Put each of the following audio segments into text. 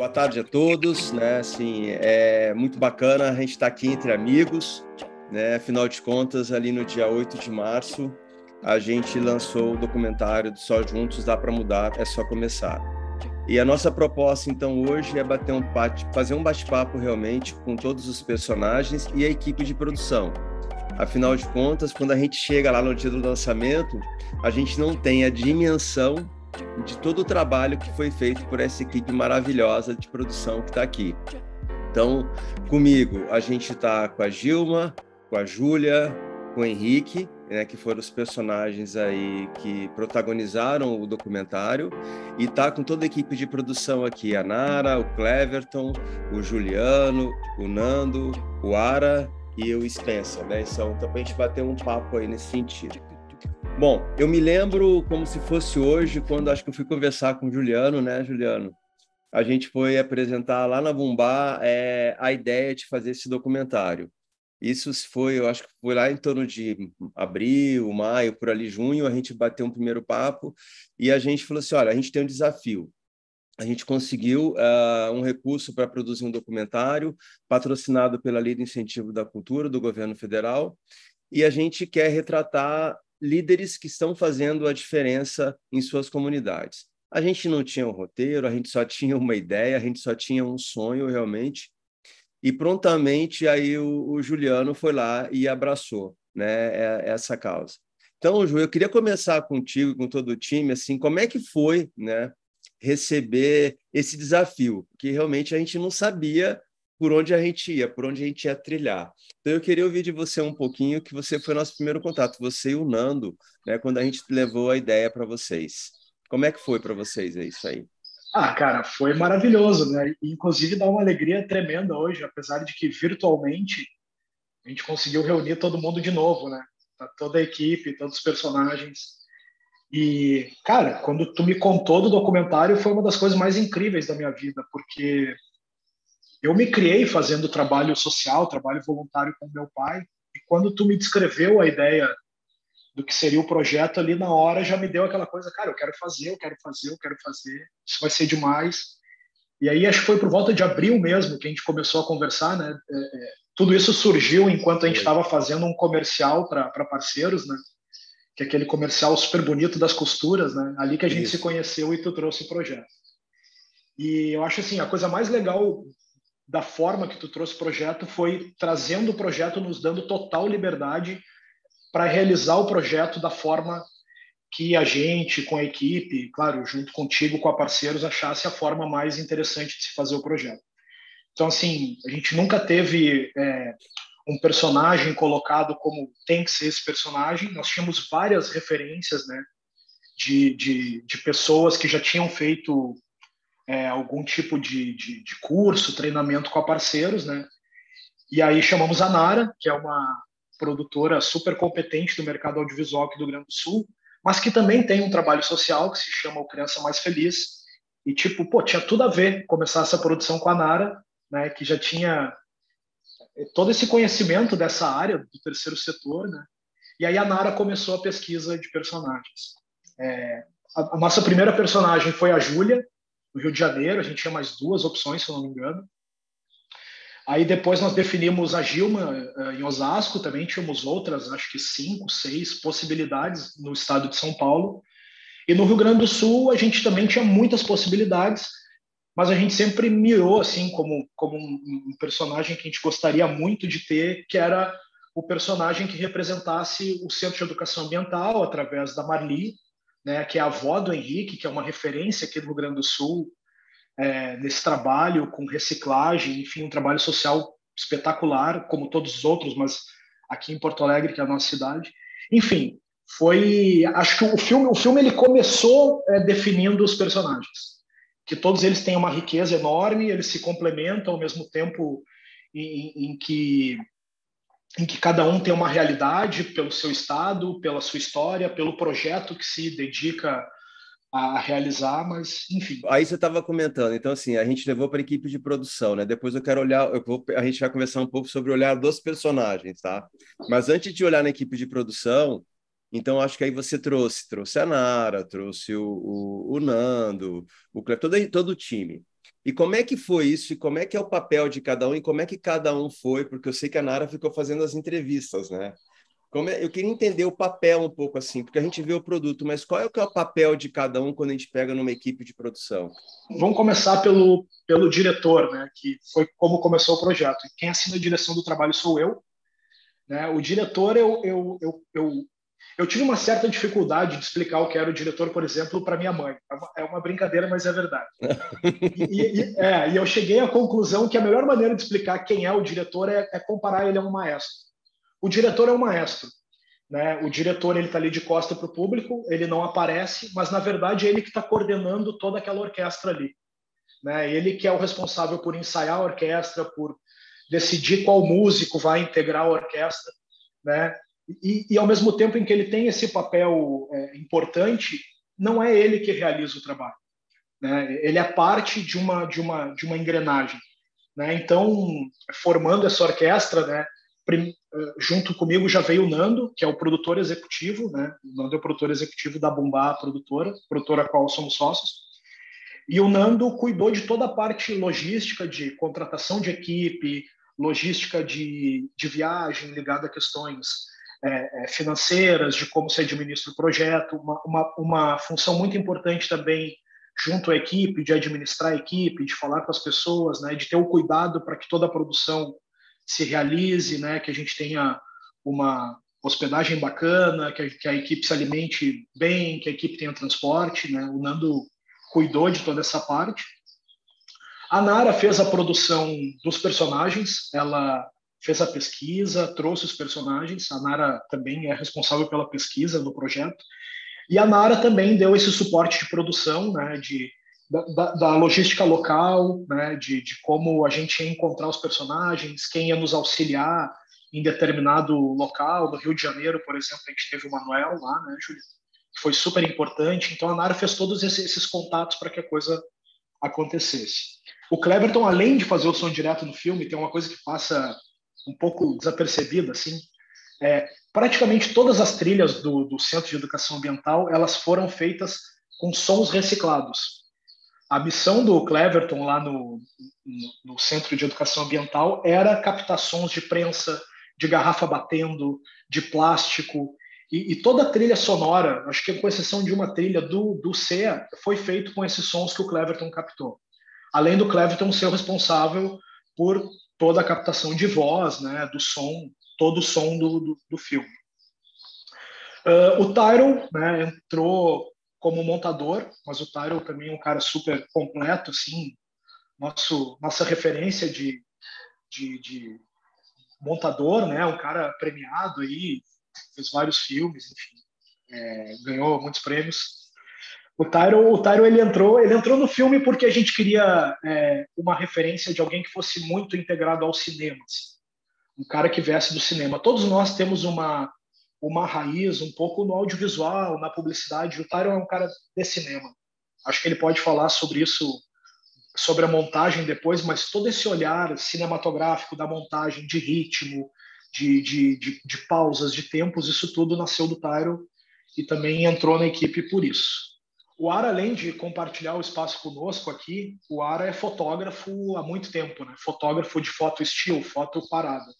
Boa tarde a todos, né? Assim, é muito bacana a gente estar aqui entre amigos, né? Afinal de contas, ali no dia 8 de março, a gente lançou o documentário do Só Juntos Dá para Mudar, é só começar. E a nossa proposta, então, hoje é fazer um bate-papo realmente com todos os personagens e a equipe de produção. Afinal de contas, quando a gente chega lá no dia do lançamento, a gente não tem a dimensão de todo o trabalho que foi feito por essa equipe maravilhosa de produção que está aqui. Então, comigo, a gente está com a Gilma, com a Júlia, com o Henrique, né, que foram os personagens aí que protagonizaram o documentário, e está com toda a equipe de produção aqui, a Nara, o Cleverton, o Juliano, o Nando, o Ara e o Spencer, né? Então, para a gente bater um papo aí nesse sentido. Bom, eu me lembro como se fosse hoje, quando acho que eu fui conversar com o Juliano, né, Juliano? A gente foi apresentar lá na Bumbá a ideia de fazer esse documentário. Isso foi, eu acho que foi lá em torno de abril, maio, por ali, junho, a gente bateu um primeiro papo e a gente falou assim, olha, a gente tem um desafio. A gente conseguiu um recurso para produzir um documentário patrocinado pela Lei de Incentivo da Cultura do governo federal e a gente quer retratar líderes que estão fazendo a diferença em suas comunidades. A gente não tinha um roteiro, a gente só tinha uma ideia, a gente só tinha um sonho realmente, e prontamente aí o Juliano foi lá e abraçou, né, essa causa. Então, Ju, eu queria começar contigo, com todo o time, assim, como é que foi, né, receber esse desafio, que realmente a gente não sabia por onde a gente ia, por onde a gente ia trilhar. Então, eu queria ouvir de você um pouquinho, que você foi nosso primeiro contato, você e o Nando, né, quando a gente levou a ideia para vocês. Como é que foi para vocês isso aí? Ah, cara, foi maravilhoso, né? E, inclusive dá uma alegria tremenda hoje, apesar de que virtualmente a gente conseguiu reunir todo mundo de novo, né? Toda a equipe, todos os personagens. E, cara, quando tu me contou do documentário, foi uma das coisas mais incríveis da minha vida, porque eu me criei fazendo trabalho social, trabalho voluntário com meu pai, e quando tu me descreveu a ideia do que seria o projeto ali na hora, já me deu aquela coisa, cara, eu quero fazer, eu quero fazer, eu quero fazer, isso vai ser demais. E aí acho que foi por volta de abril mesmo que a gente começou a conversar, né? Tudo isso surgiu enquanto a gente estava fazendo um comercial para parceiros, né? Que é aquele comercial super bonito das costuras, né? Ali que a gente se Isso. conheceu e tu trouxe o projeto. E eu acho assim, a coisa mais legal da forma que tu trouxe o projeto foi trazendo o projeto, nos dando total liberdade para realizar o projeto da forma que a gente, com a equipe, claro, junto contigo, com a parceiros, achasse a forma mais interessante de se fazer o projeto. Então, assim, a gente nunca teve um personagem colocado como tem que ser esse personagem. Nós tínhamos várias referências, né, de pessoas que já tinham feito algum tipo de curso, treinamento com a parceiros, né? E aí chamamos a Nara, que é uma produtora super competente do mercado audiovisual aqui do Rio Grande do Sul, mas que também tem um trabalho social que se chama O Criança Mais Feliz. E, tipo, pô, tinha tudo a ver começar essa produção com a Nara, né, que já tinha todo esse conhecimento dessa área do terceiro setor, né? E aí a Nara começou a pesquisa de personagens. A nossa primeira personagem foi a Júlia, do Rio de Janeiro. A gente tinha mais duas opções, se eu não me engano. Aí depois nós definimos a Gilma em Osasco, também tínhamos outras, acho que 5, 6 possibilidades no estado de São Paulo. E no Rio Grande do Sul a gente também tinha muitas possibilidades, mas a gente sempre mirou assim como um personagem que a gente gostaria muito de ter, que era o personagem que representasse o Centro de Educação Ambiental através da Marli, né, que é a avó do Henrique, que é uma referência aqui do Rio Grande do Sul, nesse trabalho com reciclagem, enfim, um trabalho social espetacular, como todos os outros, mas aqui em Porto Alegre, que é a nossa cidade. Enfim, acho que o filme ele começou definindo os personagens, que todos eles têm uma riqueza enorme, eles se complementam ao mesmo tempo em que cada um tem uma realidade pelo seu estado, pela sua história, pelo projeto que se dedica a realizar, mas enfim. Aí você estava comentando, então assim, a gente levou para a equipe de produção, né? Depois eu quero olhar, a gente vai conversar um pouco sobre o olhar dos personagens, tá? Mas antes de olhar na equipe de produção, então acho que aí você trouxe a Nara, trouxe o Nando, todo o time. E como é que foi isso? E como é que é o papel de cada um? E como é que cada um foi? Porque eu sei que a Nara ficou fazendo as entrevistas, né? Eu queria entender o papel um pouco assim, porque a gente vê o produto, mas qual é o que é o papel de cada um quando a gente pega numa equipe de produção? Vamos começar pelo diretor, né, que foi como começou o projeto. Quem assina a direção do trabalho sou eu. Né? O diretor, eu tive uma certa dificuldade de explicar o que era o diretor, por exemplo, para minha mãe. É uma brincadeira, mas é verdade. E eu cheguei à conclusão que a melhor maneira de explicar quem é o diretor é comparar ele a um maestro. O diretor é um maestro. Né? O diretor ele está ali de costa para o público, ele não aparece, mas na verdade é ele que está coordenando toda aquela orquestra ali. Né? Ele que é o responsável por ensaiar a orquestra, por decidir qual músico vai integrar a orquestra. Né? E ao mesmo tempo em que ele tem esse papel importante, não é ele que realiza o trabalho. Né? Ele é parte de uma engrenagem. Né? Então, formando essa orquestra, né, junto comigo já veio o Nando, que é o produtor executivo. Né? O Nando é o produtor executivo da Bumbá produtora a qual somos sócios. E o Nando cuidou de toda a parte logística de contratação de equipe, logística de viagem ligada a questões financeiras, de como se administra o projeto, uma função muito importante também junto à equipe, de administrar a equipe, de falar com as pessoas, né, de ter o cuidado para que toda a produção se realize, né, que a gente tenha uma hospedagem bacana, que a equipe se alimente bem, que a equipe tenha transporte. Né? O Nando cuidou de toda essa parte. A Nara fez a produção dos personagens, ela fez a pesquisa, trouxe os personagens. A Nara também é responsável pela pesquisa no projeto. E a Nara também deu esse suporte de produção, né, da logística local, né, de como a gente ia encontrar os personagens, quem ia nos auxiliar em determinado local. No Rio de Janeiro, por exemplo, a gente teve o Manuel lá, né, Júlia? Que foi super importante. Então a Nara fez todos esses contatos para que a coisa acontecesse. O Cleverton, além de fazer o som direto no filme, tem uma coisa que passa um pouco desapercebida, assim. Praticamente todas as trilhas do Centro de Educação Ambiental, elas foram feitas com sons reciclados. A missão do Cleverton lá no Centro de Educação Ambiental era captar sons de prensa, de garrafa batendo, de plástico, e toda a trilha sonora, acho que com exceção de uma trilha do CEA, foi feito com esses sons que o Cleverton captou. Além do Cleverton ser o responsável por toda a captação de voz, né, do som, todo o som do filme. O Tyrell, né, entrou como montador, mas o Tyrell também é um cara super completo, assim, nossa referência de montador, né, um cara premiado aí, fez vários filmes, enfim, ganhou muitos prêmios. O Tyrell ele entrou no filme porque a gente queria uma referência de alguém que fosse muito integrado ao cinema, assim. Um cara que viesse do cinema. Todos nós temos uma raiz um pouco no audiovisual, na publicidade. O Tyrell é um cara de cinema. Acho que ele pode falar sobre isso, sobre a montagem depois, mas todo esse olhar cinematográfico da montagem, de ritmo, de pausas, de tempos, isso tudo nasceu do Tyrell e também entrou na equipe por isso. O Ara, além de compartilhar o espaço conosco aqui, o Ara é fotógrafo há muito tempo, né? Fotógrafo de foto still, foto parada.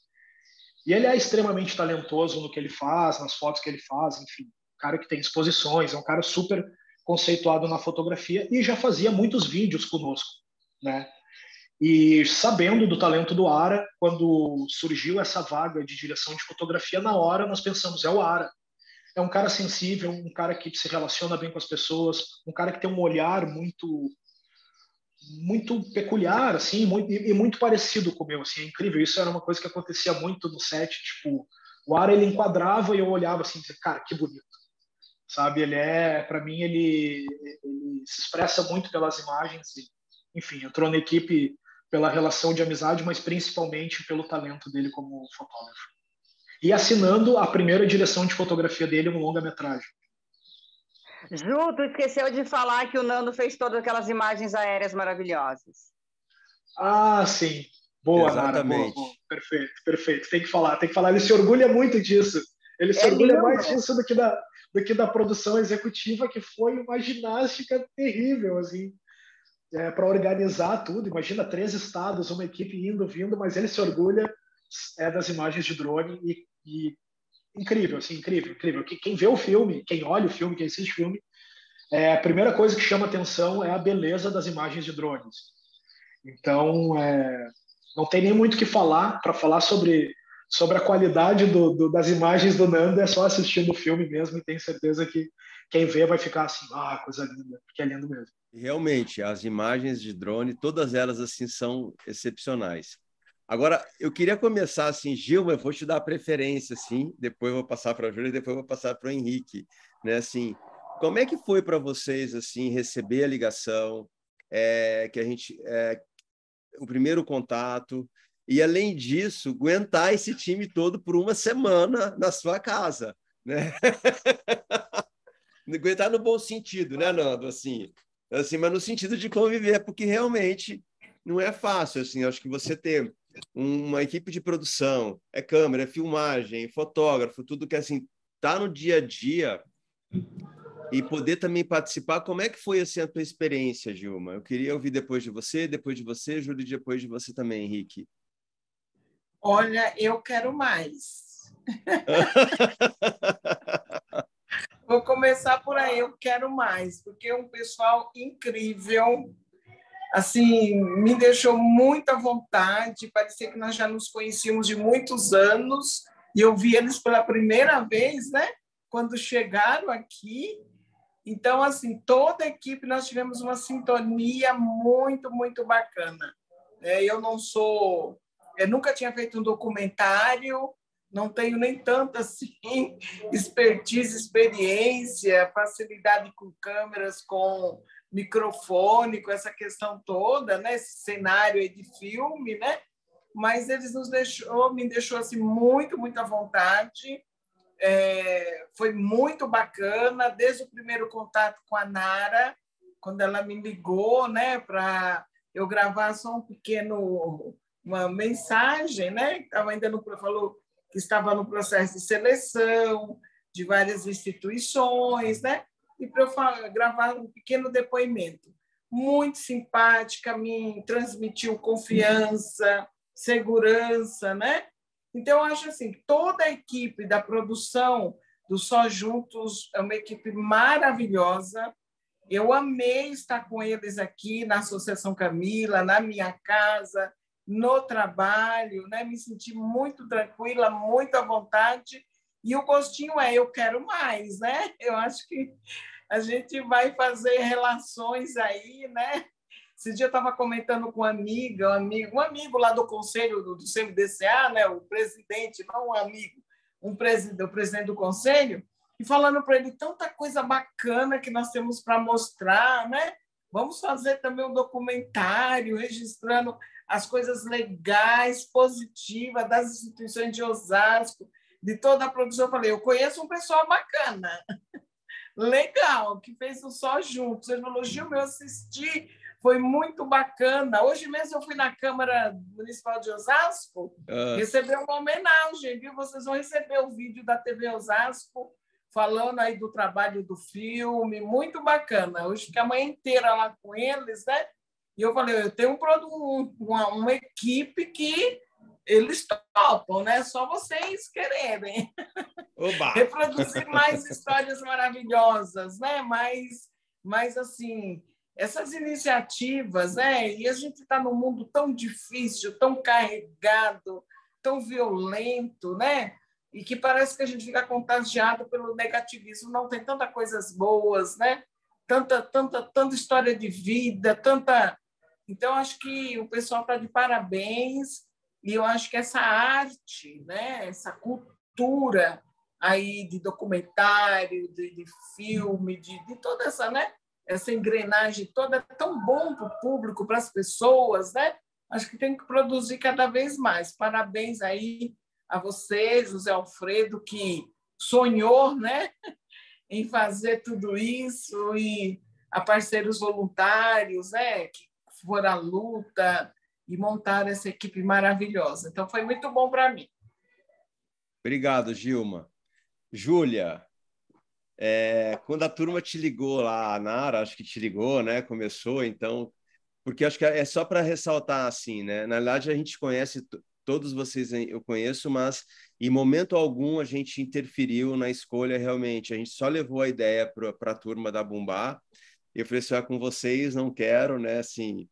E ele é extremamente talentoso no que ele faz, nas fotos que ele faz, enfim. Um cara que tem exposições, é um cara super conceituado na fotografia e já fazia muitos vídeos conosco, né? E sabendo do talento do Ara, quando surgiu essa vaga de direção de fotografia, na hora nós pensamos, é o Ara. É um cara sensível, um cara que se relaciona bem com as pessoas, um cara que tem um olhar muito peculiar, assim, muito parecido com o meu, assim, é incrível. Isso era uma coisa que acontecia muito no set, tipo, o Ara ele enquadrava e eu olhava assim, cara, que bonito, sabe? Para mim, ele se expressa muito pelas imagens, e, enfim, entrou na equipe pela relação de amizade, mas principalmente pelo talento dele como fotógrafo. E assinando a primeira direção de fotografia dele, um longa-metragem. Ju, tu esqueceu de falar que o Nando fez todas aquelas imagens aéreas maravilhosas. Ah, sim. Boa, Nara. Boa. Perfeito, perfeito. Tem que falar. Ele se orgulha muito disso. Ele se orgulha lindo. Mais disso do que da produção executiva, que foi uma ginástica terrível, assim. para organizar tudo. Imagina 3 estados, uma equipe indo, vindo, mas ele se orgulha das imagens de drone e incrível, assim, incrível, incrível. Quem vê o filme, quem olha o filme, quem assiste o filme, a primeira coisa que chama atenção é a beleza das imagens de drones. Então, não tem nem muito o que falar. Para falar sobre a qualidade das imagens do Nando, é só assistindo o filme mesmo, e tenho certeza que quem vê vai ficar assim, coisa linda, porque é lindo mesmo. Realmente, as imagens de drone, todas elas assim são excepcionais. Agora, eu queria começar assim, Gilma, eu vou te dar a preferência, assim, depois eu vou passar para a Júlia, depois eu vou passar para o Henrique, né? Assim, como é que foi para vocês assim receber a ligação, que a gente, o primeiro contato e além disso, aguentar esse time todo por uma semana na sua casa, né? Aguentar no bom sentido, né, Nando? Assim, mas no sentido de conviver, porque realmente não é fácil, assim, acho que você ter uma equipe de produção, câmera, filmagem, fotógrafo, tudo que assim tá no dia a dia e poder também participar. Como é que foi assim a tua experiência, Gilma? Eu queria ouvir depois de você, Júlio, e depois de você também, Henrique. Olha, eu quero mais. Vou começar por aí, eu quero mais, porque é um pessoal incrível, assim, me deixou muita vontade, parecia que nós já nos conhecíamos de muitos anos, e eu vi eles pela primeira vez, né, quando chegaram aqui. Então, assim, toda a equipe, nós tivemos uma sintonia muito, muito bacana. Eu nunca tinha feito um documentário, não tenho nem tanta assim, expertise, experiência, facilidade com câmeras, com microfone, com essa questão toda, né? Esse cenário aí de filme, né? Mas eles me deixou assim muito, muita vontade. Foi muito bacana, desde o primeiro contato com a Nara, quando ela me ligou, né, para eu gravar só uma mensagem, né? Falou que estava no processo de seleção de várias instituições, né? E para eu gravar um pequeno depoimento. Muito simpática, me transmitiu confiança, segurança, né? Então, eu acho assim, toda a equipe da produção do Só Juntos é uma equipe maravilhosa. Eu amei estar com eles aqui na Associação Camila, na minha casa, no trabalho, né? Me senti muito tranquila, muito à vontade. E o gostinho eu quero mais, né? Eu acho que a gente vai fazer relações aí, né? Esse dia eu estava comentando com um amigo lá do conselho do CMDCA, né? O presidente, não um amigo, o presidente do conselho, e falando para ele tanta coisa bacana que nós temos para mostrar, né? Vamos fazer também um documentário registrando as coisas legais, positivas das instituições de Osasco, de toda a produção. Eu falei, eu conheço um pessoal bacana, legal, que fez o Só Juntos. Ele falou, Gil, eu assisti, foi muito bacana. Hoje mesmo eu fui na Câmara Municipal de Osasco receber uma homenagem, viu? Vocês vão receber o vídeo da TV Osasco falando aí do trabalho do filme, muito bacana. Hoje fiquei a manhã inteira lá com eles, né? E eu falei, eu tenho uma equipe que eles topam, né? Só vocês quererem reproduzir mais histórias maravilhosas, né? Mas assim, essas iniciativas, né? E a gente está num mundo tão difícil, tão carregado, tão violento, né? E que parece que a gente fica contagiado pelo negativismo. Não tem tantas coisas boas, né? Tanta história de vida, tanta. Então, acho que o pessoal está de parabéns, e eu acho que essa arte, né? Essa cultura aí de documentário, de filme, de toda essa, né? Essa engrenagem toda é tão bom para o público, para as pessoas, né? Acho que tem que produzir cada vez mais. Parabéns aí a você, José Alfredo, que sonhou, né, em fazer tudo isso, e a parceiros voluntários, né, que foram à luta e montaram essa equipe maravilhosa. Então, foi muito bom para mim. Obrigado, Gilma. Júlia, quando a turma te ligou lá, a Nara, acho que te ligou, né? Começou, então, porque acho que é só para ressaltar assim, né? Na verdade, a gente conhece, todos vocês eu conheço, mas em momento algum a gente interferiu na escolha realmente. A gente só levou a ideia para a turma da Bumbá. Eu falei assim, com vocês, não quero, né? Assim,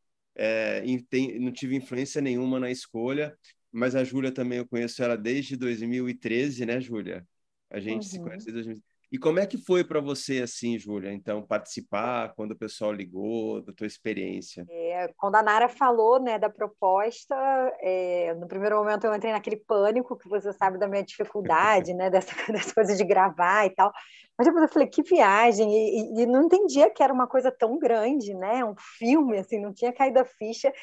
não tive influência nenhuma na escolha, mas a Júlia também eu conheço ela desde 2013, né, Júlia? A gente se conhece desde 2013. E como é que foi para você, assim, Júlia, então, participar, quando o pessoal ligou, da tua experiência? Quando a Nara falou, né, da proposta, no primeiro momento eu entrei naquele pânico, que você sabe da minha dificuldade, né, dessa coisa de gravar e tal. Mas depois eu falei, que viagem, e não entendia que era uma coisa tão grande, né, um filme, assim, não tinha caído a ficha.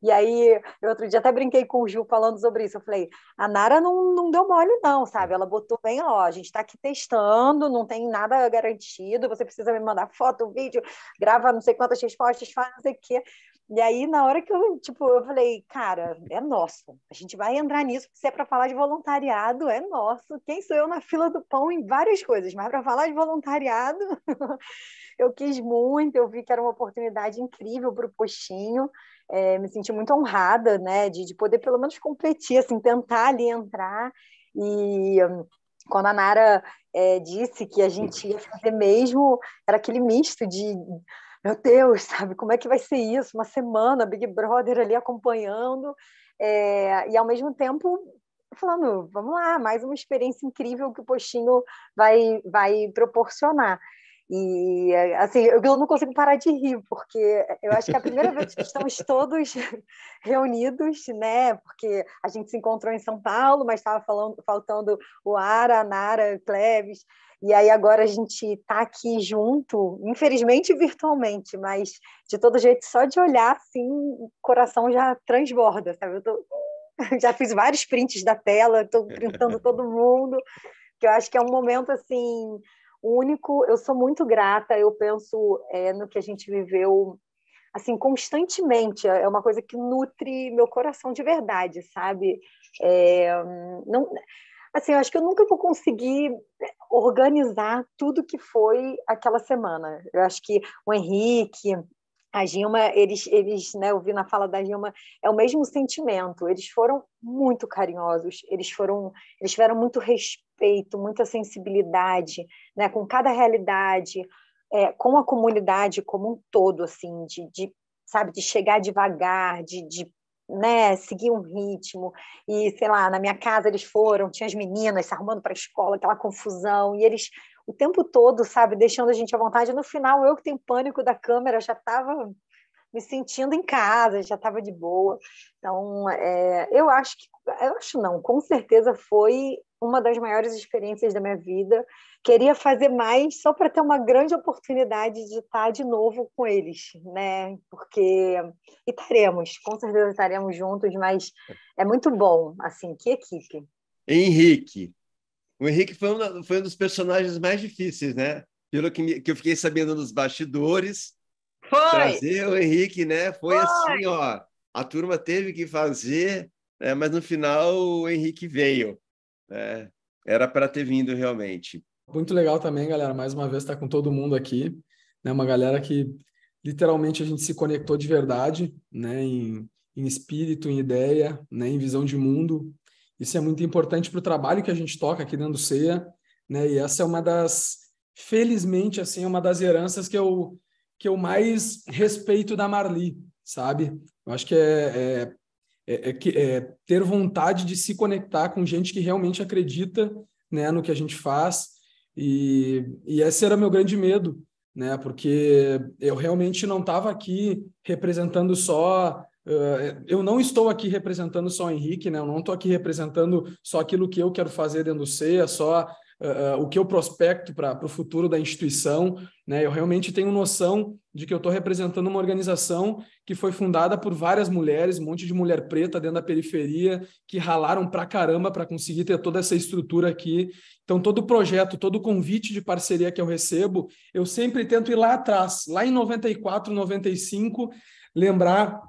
E aí, eu outro dia até brinquei com o Gil falando sobre isso. Eu falei, a Nara não deu mole, não, sabe? Ela botou bem, ó, a gente está aqui testando, não tem nada garantido, você precisa me mandar foto, vídeo, grava não sei quantas respostas, faz não sei o quê. E aí, na hora que eu falei, cara, é nosso. A gente vai entrar nisso, se é para falar de voluntariado, é nosso. Quem sou eu na fila do pão em várias coisas, mas para falar de voluntariado, eu quis muito, eu vi que era uma oportunidade incrível para o postinho. Me senti muito honrada, né, de poder pelo menos competir, assim, tentar ali entrar. E quando a Nara disse que a gente ia fazer mesmo, era aquele misto de, meu Deus, sabe, como é que vai ser isso? Uma semana, Big Brother ali acompanhando, e ao mesmo tempo falando, vamos lá, mais uma experiência incrível que o postinho vai proporcionar. E assim, eu não consigo parar de rir, porque eu acho que é a primeira vez que estamos todos reunidos, né? Porque a gente se encontrou em São Paulo, mas estava faltando o Ara, a Nara, Cleves, e aí agora a gente está aqui junto, infelizmente virtualmente, mas de todo jeito, só de olhar, assim, o coração já transborda, sabe? Já fiz vários prints da tela, estou printando todo mundo, que eu acho que é um momento, assim, único. Eu sou muito grata, eu penso no que a gente viveu, assim, constantemente. É uma coisa que nutre meu coração de verdade, sabe? Não, assim, eu acho que eu nunca vou conseguir organizar tudo que foi aquela semana. Eu acho que o Henrique, a Gilma, eles, né, eu vi na fala da Gilma, é o mesmo sentimento. Eles foram muito carinhosos, eles tiveram muito respeito, muita sensibilidade, né, com cada realidade, com a comunidade como um todo, assim, sabe, de chegar devagar, né, seguir um ritmo. E, sei lá, na minha casa eles tinha as meninas se arrumando para a escola, aquela confusão, e eles o tempo todo, sabe, deixando a gente à vontade. No final, eu que tenho pânico da câmera, já estava me sentindo em casa, já estava de boa. Então, eu acho não, com certeza foi uma das maiores experiências da minha vida. Queria fazer mais só para ter uma grande oportunidade de estar de novo com eles, né? Porque com certeza estaremos juntos, mas é muito bom, assim, que equipe. Henrique. O Henrique foi um dos personagens mais difíceis, né? Pelo que eu fiquei sabendo nos bastidores. Trazer o Henrique, né? Foi assim, ó. A turma teve que fazer, né? Mas no final o Henrique veio, né? Era para ter vindo realmente. Muito legal também, galera. Mais uma vez estar com todo mundo aqui, né? Uma galera que literalmente a gente se conectou de verdade, né? Em espírito, em ideia, né? Em visão de mundo. Isso é muito importante para o trabalho que a gente toca aqui dentro do CEA, né? E essa é uma felizmente, assim, uma das heranças que eu mais respeito da Marli, sabe? Eu acho que ter vontade de se conectar com gente que realmente acredita, né, no que a gente faz, e esse era meu grande medo, né? Porque eu realmente não estava aqui representando só... eu não estou aqui representando só o Henrique, né? Eu não estou aqui representando só aquilo que eu quero fazer dentro do CEA, só o que eu prospecto para o futuro da instituição, né? Eu realmente tenho noção de que eu estou representando uma organização que foi fundada por várias mulheres, um monte de mulher preta dentro da periferia, que ralaram pra caramba para conseguir ter toda essa estrutura aqui. Então, todo projeto, todo convite de parceria que eu recebo, eu sempre tento ir lá atrás, lá em 94, 95, lembrar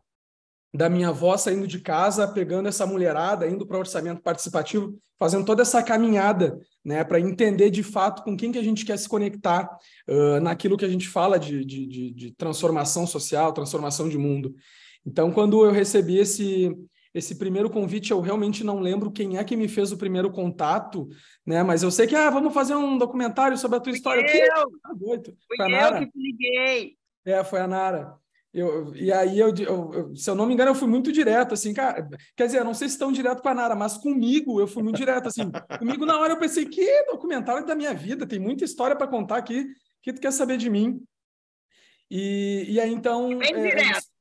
da minha avó saindo de casa, pegando essa mulherada, indo para o orçamento participativo, fazendo toda essa caminhada, né, para entender de fato com quem que a gente quer se conectar naquilo que a gente fala de transformação social, transformação de mundo. Então, quando eu recebi esse primeiro convite, eu realmente não lembro quem é que me fez o primeiro contato, né? Mas eu sei que vamos fazer um documentário sobre a tua história aqui. Tá doido. Fui eu que te liguei. Foi a Nara. E aí, se eu não me engano, eu fui muito direto, assim, cara. Quer dizer, eu não sei se tão direto com a Nara, mas comigo eu fui muito direto, assim. Comigo, na hora, eu pensei, que documentário da minha vida, tem muita história para contar aqui, o que tu quer saber de mim? E aí, então...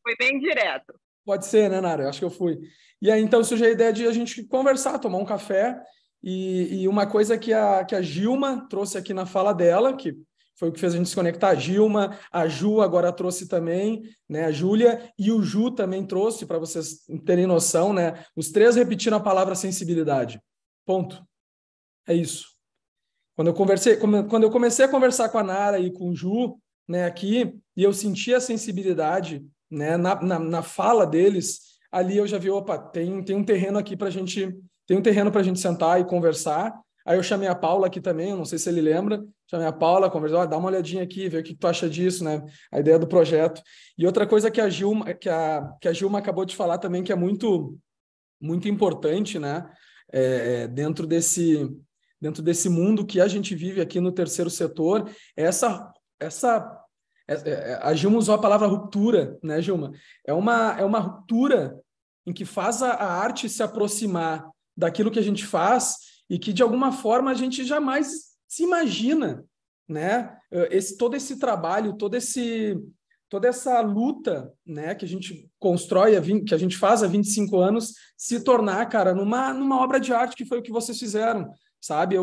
Foi bem direto. Pode ser, né, Nara? Eu acho que eu fui. E aí, então, surgiu a ideia de a gente conversar, tomar um café, e uma coisa que a Gilma trouxe aqui na fala dela, que foi o que fez a gente se conectar, a Gilma, a Ju agora trouxe também, né, a Júlia, e o Ju também trouxe, para vocês terem noção, né? Os três repetiram a palavra sensibilidade. Ponto. É isso. Quando eu comecei a conversar com a Nara e com o Ju, né, aqui, e eu senti a sensibilidade, né, na fala deles, ali eu já vi, opa, tem um terreno aqui para a gente sentar e conversar. Aí eu chamei a Paula aqui também, eu não sei se ele lembra, chamei a Paula, conversou, dá uma olhadinha aqui, vê o que tu acha disso, né, a ideia do projeto. E outra coisa que a Gilma acabou de falar também, que é muito, muito importante, né, dentro desse mundo que a gente vive aqui no terceiro setor, a Gilma usou a palavra ruptura, né, Gilma? É uma ruptura em que faz a arte se aproximar daquilo que a gente faz e que, de alguma forma, a gente jamais se imagina, né? Todo esse trabalho, toda essa luta, né, que a gente constrói, que a gente faz há 25 anos, se tornar, cara, numa obra de arte, que foi o que vocês fizeram. Sabe,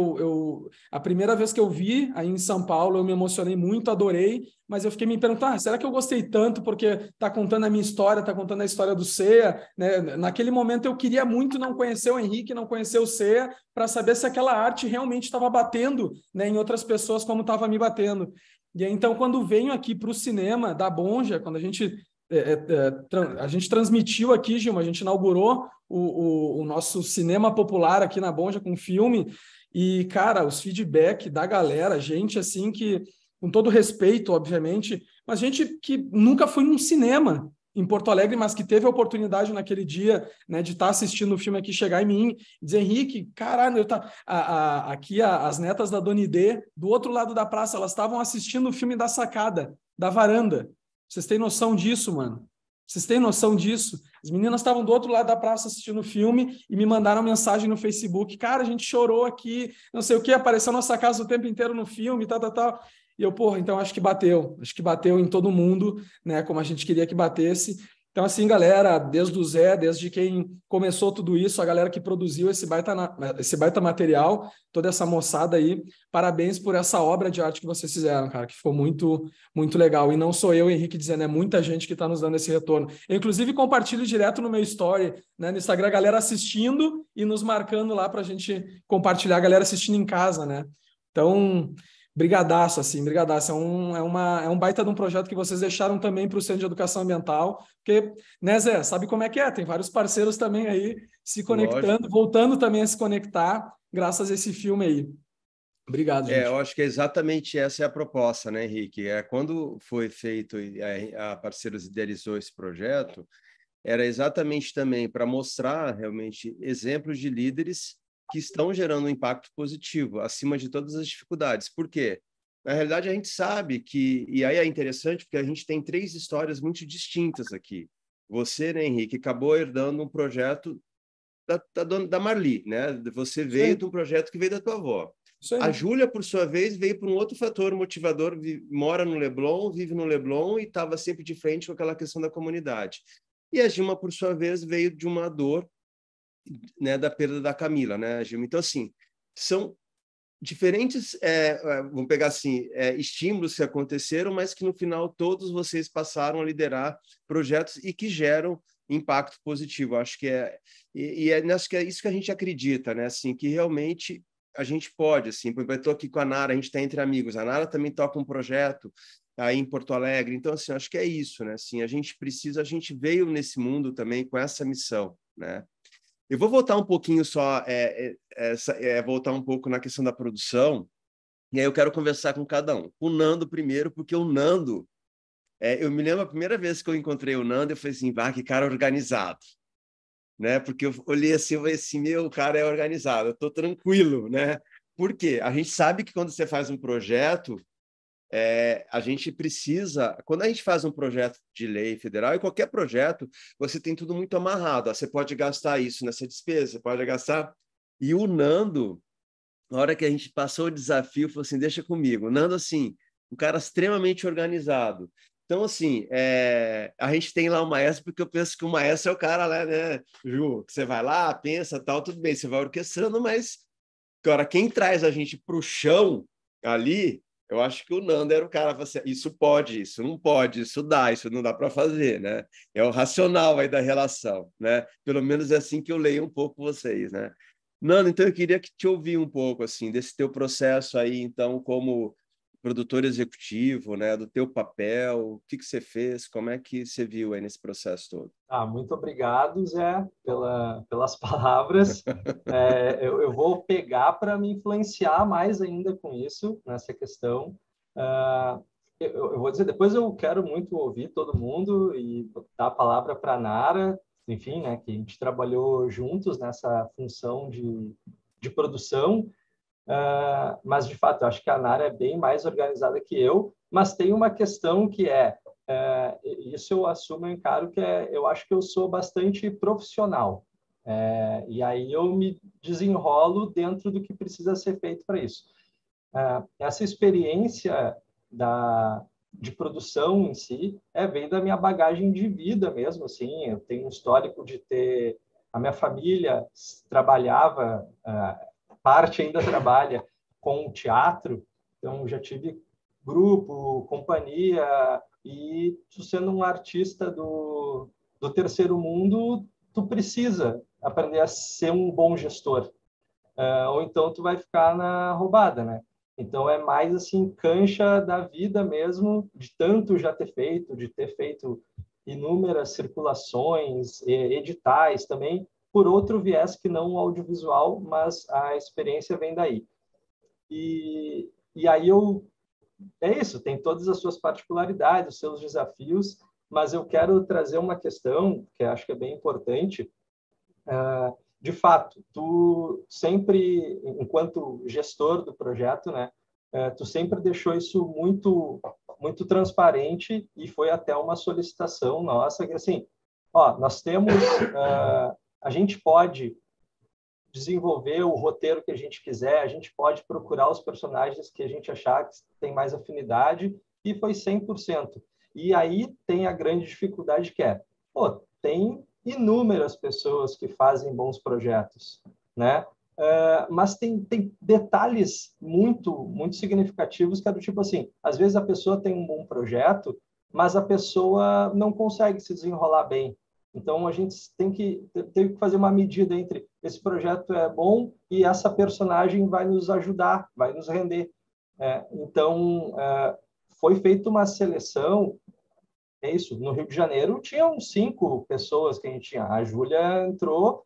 a primeira vez que eu vi aí em São Paulo, eu me emocionei muito, adorei, mas eu fiquei me perguntando, será que eu gostei tanto porque está contando a minha história, está contando a história do Ceia, né? Naquele momento eu queria muito não conhecer o Henrique, não conhecer o Ceia, para saber se aquela arte realmente estava batendo, né, em outras pessoas como estava me batendo. E aí, então, quando venho aqui para o cinema da Bonja, quando a gente transmitiu aqui, Gilma, a gente inaugurou o nosso cinema popular aqui na Bonja com filme, e, cara, os feedback da galera, gente assim que, com todo respeito, obviamente, mas gente que nunca foi num cinema em Porto Alegre, mas que teve a oportunidade naquele dia, né, de estar assistindo o filme aqui, chegar em mim e dizer, Henrique, caralho, aqui as netas da Dona Idê, do outro lado da praça, elas estavam assistindo o filme da sacada, da varanda. Vocês têm noção disso, mano? Vocês têm noção disso? As meninas estavam do outro lado da praça assistindo o filme e me mandaram mensagem no Facebook. Cara, a gente chorou aqui, não sei o que, apareceu nossa casa o tempo inteiro no filme, tal. E eu, porra, então acho que bateu em todo mundo, né, como a gente queria que batesse. Então, assim, galera, desde o Zé, desde quem começou tudo isso, a galera que produziu esse baita material, toda essa moçada aí, parabéns por essa obra de arte que vocês fizeram, cara, que ficou muito, muito legal. E não sou eu, Henrique, dizendo, é muita gente que está nos dando esse retorno. Eu, inclusive, compartilho direto no meu story, né, no Instagram, a galera assistindo e nos marcando lá para a gente compartilhar, a galera assistindo em casa, né? Então... brigadaço, assim, brigadaço. É um baita de um projeto que vocês deixaram também para o Centro de Educação Ambiental, porque, né, Zé, sabe como é que é? Tem vários parceiros também aí se conectando, lógico, voltando também a se conectar, graças a esse filme aí. Obrigado, gente. Eu acho que exatamente essa é a proposta, né, Henrique? Quando foi feito, a Parceiros idealizou esse projeto, era exatamente também para mostrar realmente exemplos de líderes que estão gerando um impacto positivo, acima de todas as dificuldades. Por quê? Na realidade, a gente sabe que... E aí é interessante, porque a gente tem 3 histórias muito distintas aqui. Você, né, Henrique, acabou herdando um projeto da Marli, né? Você veio de um projeto que veio da tua avó. A Júlia, por sua vez, veio por um outro fator motivador, mora no Leblon, vive no Leblon e estava sempre de frente com aquela questão da comunidade. E a Gilma, por sua vez, veio de uma dor, né, da perda da Camila, né, Gilma? Então, assim, são diferentes, vamos pegar assim, estímulos que aconteceram, mas que no final todos vocês passaram a liderar projetos e que geram impacto positivo. Acho que acho que é isso que a gente acredita, né? Assim, que realmente a gente pode, assim, eu estou aqui com a Nara, a gente está entre amigos, a Nara também toca um projeto aí em Porto Alegre. Então, assim, acho que é isso, né? Assim, a gente veio nesse mundo também com essa missão, né? Eu vou voltar um pouquinho só, voltar um pouco na questão da produção, e aí eu quero conversar com cada um. O Nando primeiro, porque o Nando, eu me lembro a primeira vez que eu encontrei o Nando, eu falei assim, que cara organizado, né? Porque eu olhei assim, eu falei assim, meu, o cara é organizado, eu tô tranquilo, né? Por quê? A gente sabe que quando você faz um projeto, a gente precisa, quando a gente faz um projeto de lei federal, e qualquer projeto, você tem tudo muito amarrado. Você pode gastar isso nessa despesa, você pode gastar. E o Nando, na hora que a gente passou o desafio, falou assim: deixa comigo. O Nando, assim, um cara extremamente organizado. Então, assim, a gente tem lá o maestro, porque eu penso que o maestro é o cara lá, né, Ju? Que você vai lá, pensa, tal, tudo bem, você vai orquestrando, mas, agora, quem traz a gente para o chão ali. Eu acho que o Nando era o cara, você, isso pode, isso não pode, isso não dá para fazer, né? É o racional aí da relação, né? Pelo menos é assim que eu leio um pouco vocês, né? Nando, então eu queria que te ouvir um pouco, assim, desse teu processo aí, então, como produtor executivo, né? Do teu papel, o que você fez, como é que você viu aí nesse processo todo? Muito obrigado, Zé, pelas palavras. Eu vou pegar para me influenciar mais ainda com isso, nessa questão. Eu vou dizer, depois eu quero muito ouvir todo mundo e dar a palavra para a Nara, enfim, né, que a gente trabalhou juntos nessa função de produção, mas, de fato, eu acho que a Nara é bem mais organizada que eu, mas tem uma questão que isso eu assumo, eu encaro, que eu acho que eu sou bastante profissional. E aí eu me desenrolo dentro do que precisa ser feito para isso. Essa experiência de produção em si vem da minha bagagem de vida mesmo, assim. Eu tenho um histórico de ter... A minha família trabalhava, parte ainda trabalha com teatro, então já tive grupo, companhia, e tu sendo um artista do terceiro mundo, tu precisa aprender a ser um bom gestor, ou então tu vai ficar na roubada, né? Então é mais assim, cancha da vida mesmo, de tanto já ter feito, de ter feito inúmeras circulações, editais também, por outro viés que não o audiovisual, mas a experiência vem daí. E aí é isso, tem todas as suas particularidades, os seus desafios, mas eu quero trazer uma questão que acho que é bem importante. De fato, tu sempre, enquanto gestor do projeto, né, tu sempre deixou isso muito, muito transparente, e foi até uma solicitação nossa, que assim, nós temos, a gente pode desenvolver o roteiro que a gente quiser, a gente pode procurar os personagens que a gente achar que tem mais afinidade, e foi 100%. E aí tem a grande dificuldade que tem inúmeras pessoas que fazem bons projetos, né? Mas tem detalhes muito, muito significativos que é do tipo assim, às vezes a pessoa tem um bom projeto, mas a pessoa não consegue se desenrolar bem. Então, a gente tem que fazer uma medida entre esse projeto é bom e essa personagem vai nos ajudar, vai nos render. Então, foi feita uma seleção, isso, no Rio de Janeiro tinham 5 pessoas que a gente tinha. A Júlia entrou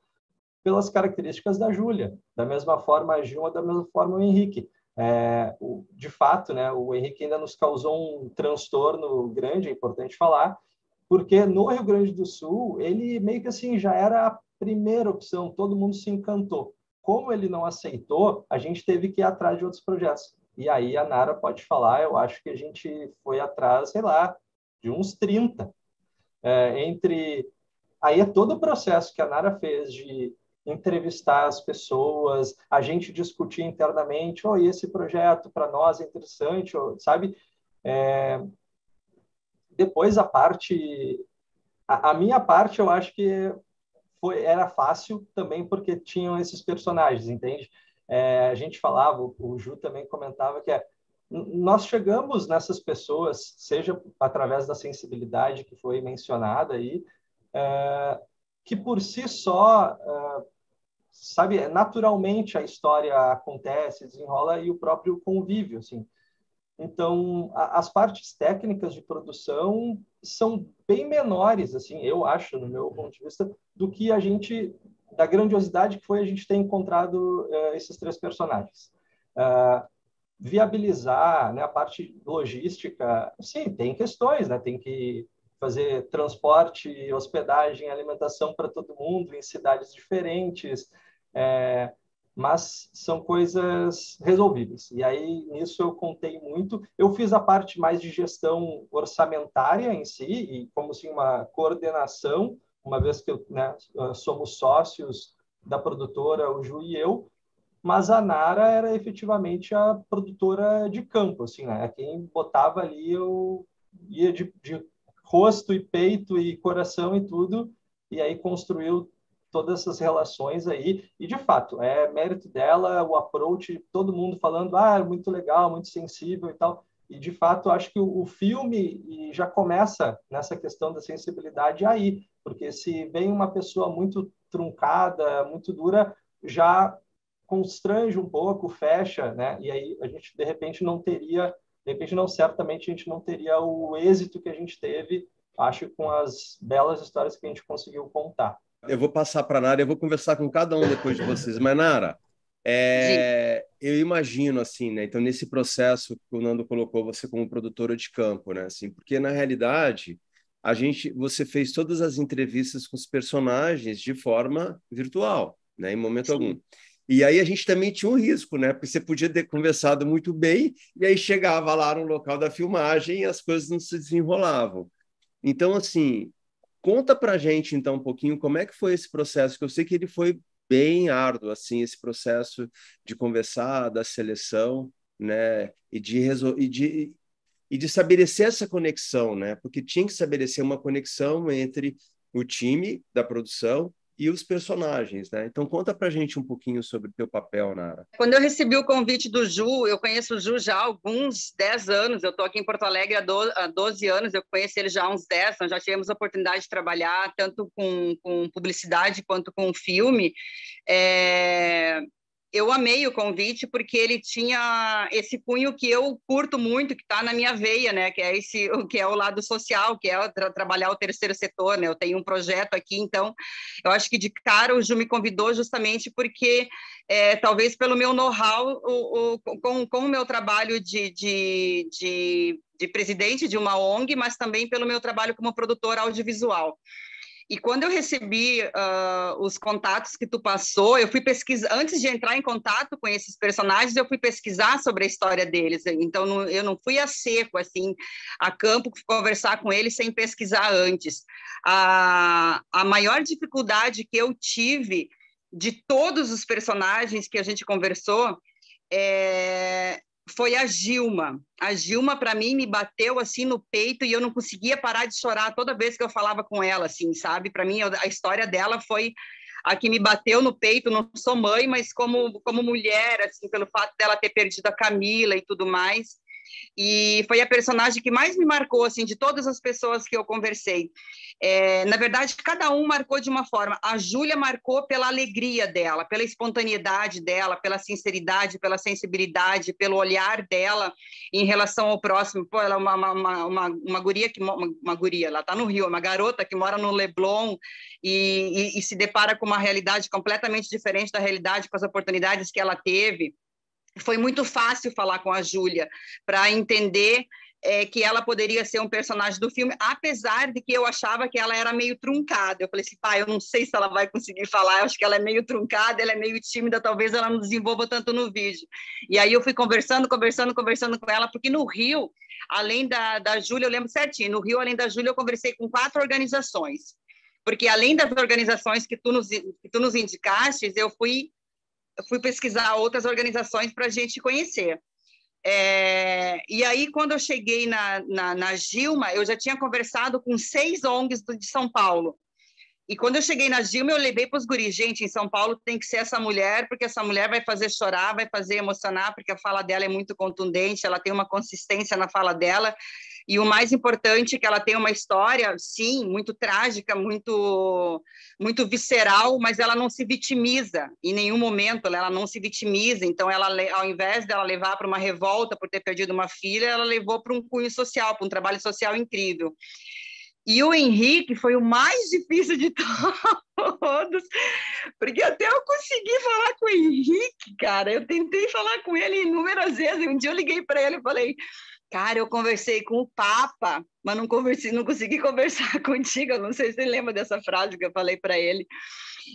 pelas características da Júlia, da mesma forma a Gilma, da mesma forma o Henrique. De fato, né, o Henrique ainda nos causou um transtorno grande, é importante falar, porque no Rio Grande do Sul, ele meio que assim já era a primeira opção, todo mundo se encantou. Como ele não aceitou, a gente teve que ir atrás de outros projetos. E aí a Nara pode falar, eu acho que a gente foi atrás, sei lá, de uns 30. Aí é todo o processo que a Nara fez de entrevistar as pessoas, a gente discutir internamente, e esse projeto para nós é interessante, sabe? Depois a minha parte, eu acho que era fácil também porque tinham esses personagens, entende? A gente falava, o Ju também comentava que nós chegamos nessas pessoas, seja através da sensibilidade que foi mencionada aí, que por si só, sabe, naturalmente a história acontece, desenrola, e o próprio convívio, assim. Então, as partes técnicas de produção são bem menores, assim, eu acho, no meu ponto de vista, do que da grandiosidade que foi a gente ter encontrado esses 3 personagens. Viabilizar, né, a parte logística, sim, tem questões, né, tem que fazer transporte, hospedagem, alimentação para todo mundo em cidades diferentes, mas são coisas resolvíveis. E aí, nisso eu contei muito. Eu fiz a parte mais de gestão orçamentária em si, e como assim, uma coordenação, uma vez que somos sócios da produtora, o Ju e eu, mas a Nara era efetivamente a produtora de campo, assim, né? Quem botava ali, eu ia de rosto e peito e coração e tudo, e aí construiu todas essas relações aí, e de fato, é mérito dela, o approach, todo mundo falando, muito legal, muito sensível e tal, e de fato, acho que o filme já começa nessa questão da sensibilidade aí, porque se vem uma pessoa muito truncada, muito dura, já constrange um pouco, fecha, né? E aí a gente, de repente, certamente a gente não teria o êxito que a gente teve, acho, com as belas histórias que a gente conseguiu contar. Eu vou passar para a Nara, eu vou conversar com cada um depois de vocês. Mas, Nara, eu imagino, assim, né? Então, nesse processo que o Nando colocou você como produtora de campo, né? Assim, porque, na realidade, você fez todas as entrevistas com os personagens de forma virtual, né? Em momento algum. E aí a gente também tinha um risco, né? Porque você podia ter conversado muito bem e aí chegava lá no local da filmagem e as coisas não se desenrolavam. Então, assim, conta pra gente, então, um pouquinho como é que foi esse processo, que eu sei que ele foi bem árduo, assim, esse processo de conversar, da seleção, né? E de estabelecer essa conexão, né? Porque tinha que estabelecer uma conexão entre o time da produção e os personagens, né? Então conta pra gente um pouquinho sobre o teu papel, Nara. Quando eu recebi o convite do Ju, eu conheço o Ju já há alguns 10 anos, eu estou aqui em Porto Alegre há 12 anos, eu conheço ele já há uns 10, nós já tivemos a oportunidade de trabalhar tanto com publicidade quanto com filme. Eu amei o convite porque ele tinha esse cunho que eu curto muito, que está na minha veia, né? Que é o lado social, que é trabalhar o terceiro setor, né? Eu tenho um projeto aqui, então eu acho que de cara o Ju me convidou justamente porque talvez pelo meu know-how com o meu trabalho de presidente de uma ONG, mas também pelo meu trabalho como produtora audiovisual. E quando eu recebi os contatos que tu passou, eu fui pesquisar, antes de entrar em contato com esses personagens, eu fui pesquisar sobre a história deles. Então, eu não fui a seco, assim, a campo, conversar com eles sem pesquisar antes. A maior dificuldade que eu tive de todos os personagens que a gente conversou foi a Gilma. A Gilma, para mim, me bateu assim no peito e eu não conseguia parar de chorar toda vez que eu falava com ela, assim, sabe? Para mim, a história dela foi a que me bateu no peito. Não sou mãe, mas como mulher, assim, pelo fato dela ter perdido a Camila e tudo mais. E foi a personagem que mais me marcou, assim, de todas as pessoas que eu conversei. Na verdade, cada um marcou de uma forma. A Júlia marcou pela alegria dela, pela espontaneidade dela, pela sinceridade, pela sensibilidade, pelo olhar dela em relação ao próximo. Pô, ela é uma guria, uma guria, ela está no Rio, uma garota que mora no Leblon e se depara com uma realidade completamente diferente da realidade, com as oportunidades que ela teve. Foi muito fácil falar com a Júlia para entender que ela poderia ser um personagem do filme, apesar de que eu achava que ela era meio truncada. Eu falei assim, pai, eu não sei se ela vai conseguir falar, eu acho que ela é meio truncada, ela é meio tímida, talvez ela não desenvolva tanto no vídeo. E aí eu fui conversando com ela, porque no Rio, além da Júlia, eu lembro certinho, no Rio, além da Júlia, eu conversei com 4 organizações, porque além das organizações que tu nos indicaste, eu fui pesquisar outras organizações para a gente conhecer. E aí, quando eu cheguei na Gilma, eu já tinha conversado com 6 ONGs de São Paulo. E quando eu cheguei na Gilma, eu levei para os guris, gente, em São Paulo tem que ser essa mulher, porque essa mulher vai fazer chorar, vai fazer emocionar, porque a fala dela é muito contundente, ela tem uma consistência na fala dela, E o mais importante é que ela tem uma história, sim, muito trágica, muito visceral, mas ela não se vitimiza em nenhum momento, ela não se vitimiza. Então, ela, ao invés dela levar para uma revolta por ter perdido uma filha, ela levou para um cunho social, para um trabalho social incrível. E o Henrique foi o mais difícil de todos, porque até eu consegui falar com o Henrique, cara. Eu tentei falar com ele inúmeras vezes. Um dia eu liguei para ele e falei: cara, eu conversei com o Papa, mas não consegui conversar contigo. Eu não sei se você lembra dessa frase que eu falei para ele.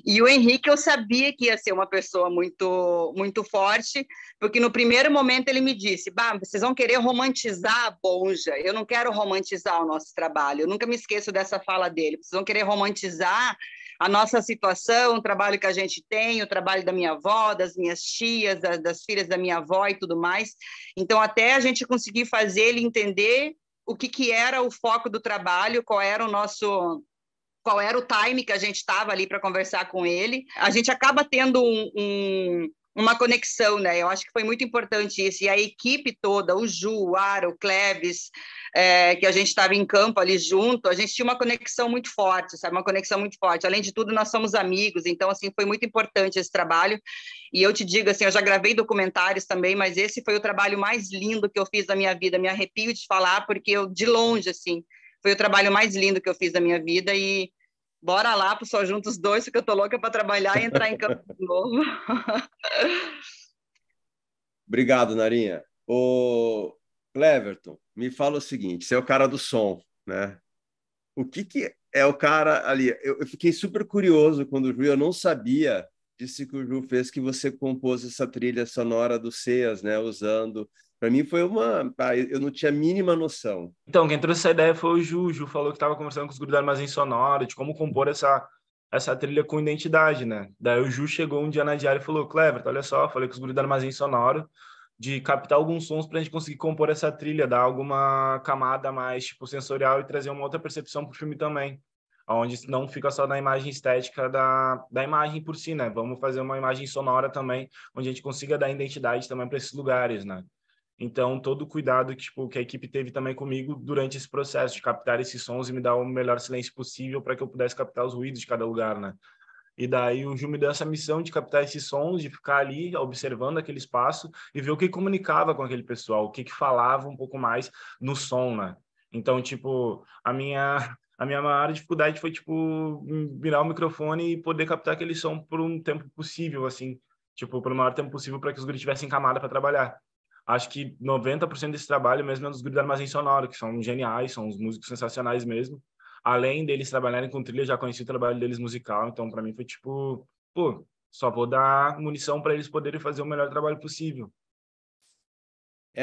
E o Henrique, eu sabia que ia ser uma pessoa muito, muito forte, porque no primeiro momento ele me disse: bah, vocês vão querer romantizar a Bonja. Eu não quero romantizar o nosso trabalho. Eu nunca me esqueço dessa fala dele. Vocês vão querer romantizar a nossa situação, o trabalho que a gente tem, o trabalho da minha avó, das minhas tias, das filhas da minha avó e tudo mais. Então, até a gente conseguir fazer ele entender o que era o foco do trabalho, qual era o time que a gente estava ali para conversar com ele. A gente acaba tendo uma conexão, né? Eu acho que foi muito importante isso. E a equipe toda, o Ju, o Ara, o Cleves, que a gente estava em campo ali junto, a gente tinha uma conexão muito forte, sabe? Uma conexão muito forte. Além de tudo, nós somos amigos, então, assim, foi muito importante esse trabalho. E eu te digo, assim, eu já gravei documentários também, mas esse foi o trabalho mais lindo que eu fiz na minha vida. Me arrepio de falar, porque eu, de longe, assim, foi o trabalho mais lindo que eu fiz da minha vida. E bora lá pro Só Juntos 2, porque eu tô louca para trabalhar e entrar em campo de novo. Obrigado, Narinha. O Cleverton, me fala o seguinte, você é o cara do som, né? O que é o cara ali? Eu fiquei super curioso quando o Ju, eu não sabia disso que o Ju fez, que você compôs essa trilha sonora do Ceas, né? Usando... Para mim foi eu não tinha a mínima noção. Então, quem trouxe essa ideia foi o Ju. O Ju falou que estava conversando com os guris do Armazém Sonoro, de como compor essa trilha com identidade, né? Daí o Ju chegou um dia na diária e falou: Cleverton, olha só, falei com os guris do Armazém Sonoro de captar alguns sons para a gente conseguir compor essa trilha, dar alguma camada mais tipo sensorial e trazer uma outra percepção para o filme também, onde não fica só na imagem estética da imagem por si, né? Vamos fazer uma imagem sonora também, onde a gente consiga dar identidade também para esses lugares, né? Então, todo o cuidado que a equipe teve também comigo durante esse processo de captar esses sons e me dar o melhor silêncio possível para que eu pudesse captar os ruídos de cada lugar, né? E daí o Ju me deu essa missão de captar esses sons, de ficar ali observando aquele espaço e ver o que comunicava com aquele pessoal, o que falava um pouco mais no som, né? Então, tipo, a minha maior dificuldade foi, tipo, virar o microfone e poder captar aquele som por um tempo possível, assim, tipo, por o maior tempo possível para que os guris tivessem camada para trabalhar. Acho que 90% desse trabalho mesmo é dos guris do Armazém Sonoro, que são geniais, são os músicos sensacionais mesmo. Além deles trabalharem com trilha, já conheci o trabalho deles musical, então para mim foi tipo, pô, só vou dar munição para eles poderem fazer o melhor trabalho possível.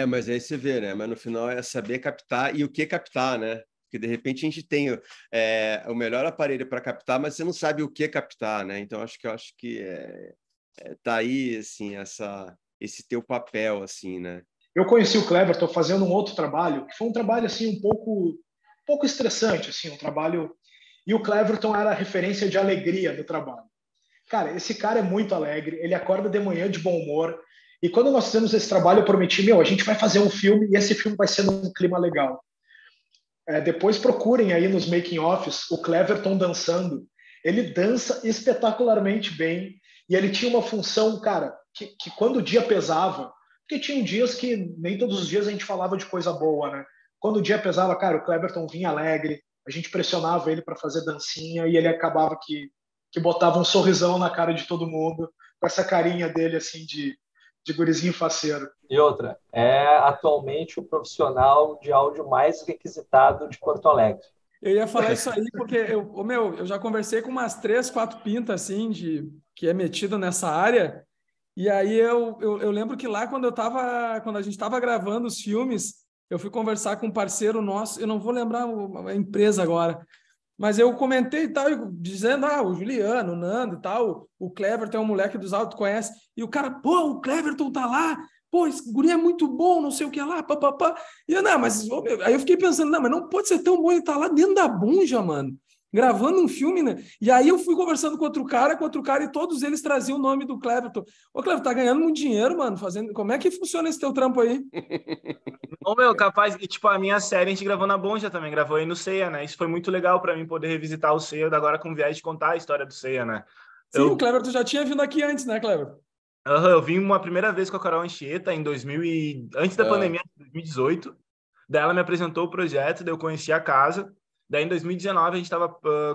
Mas aí você vê, né? Mas no final é saber captar e o que captar, né? Porque de repente a gente tem o melhor aparelho para captar, mas você não sabe o que captar, né? Então acho que tá aí assim esse teu papel, assim, né? Eu conheci o Cleverton fazendo um outro trabalho, que foi um trabalho, assim, um pouco estressante, assim, um trabalho... E o Cleverton era a referência de alegria do trabalho. Cara, esse cara é muito alegre, ele acorda de manhã de bom humor, e quando nós fizemos esse trabalho, eu prometi, a gente vai fazer um filme, e esse filme vai ser num clima legal. Depois procurem aí nos making-offs o Cleverton dançando. Ele dança espetacularmente bem, e ele tinha uma função, cara, que quando o dia pesava, porque tinham dias que nem todos os dias a gente falava de coisa boa, né? Quando o dia pesava, cara, o Cleverton vinha alegre, a gente pressionava ele para fazer dancinha e ele acabava que botava um sorrisão na cara de todo mundo, com essa carinha dele, assim, de gurizinho faceiro. E outra, é atualmente o profissional de áudio mais requisitado de Porto Alegre. Eu ia falar isso aí porque eu já conversei com umas 3, 4 pintas, assim, que é metido nessa área. E aí eu lembro que lá quando a gente estava gravando os filmes, eu fui conversar com um parceiro nosso, eu não vou lembrar a empresa agora, mas eu comentei e tal, dizendo, o Juliano, o Nando e tal, o Cleverton é um moleque dos áudios, conhece, e o cara, pô, o Cleverton tá lá, pô, esse guri é muito bom, não sei o que lá, papapá. E eu, não, mas... Aí eu fiquei pensando, não, mas não pode ser tão bom ele tá lá dentro da Bonja, mano. gravando um filme, né? E aí eu fui conversando com outro cara, e todos eles traziam o nome do Cleverton. Ô, Cleverton, tá ganhando muito dinheiro, mano, fazendo... Como é que funciona esse teu trampo aí? Ô, meu, capaz... E, tipo, a minha série a gente gravou na Bonja também, gravou aí no Ceia, né? Isso foi muito legal pra mim, poder revisitar o Ceia, agora com viés de contar a história do Ceia, né? Sim, o Cleverton já tinha vindo aqui antes, né, Cleverton? Eu vim uma primeira vez com a Carol Anchieta em antes da pandemia, em 2018. Daí ela me apresentou o projeto, daí eu conheci a casa. Daí em 2019 a gente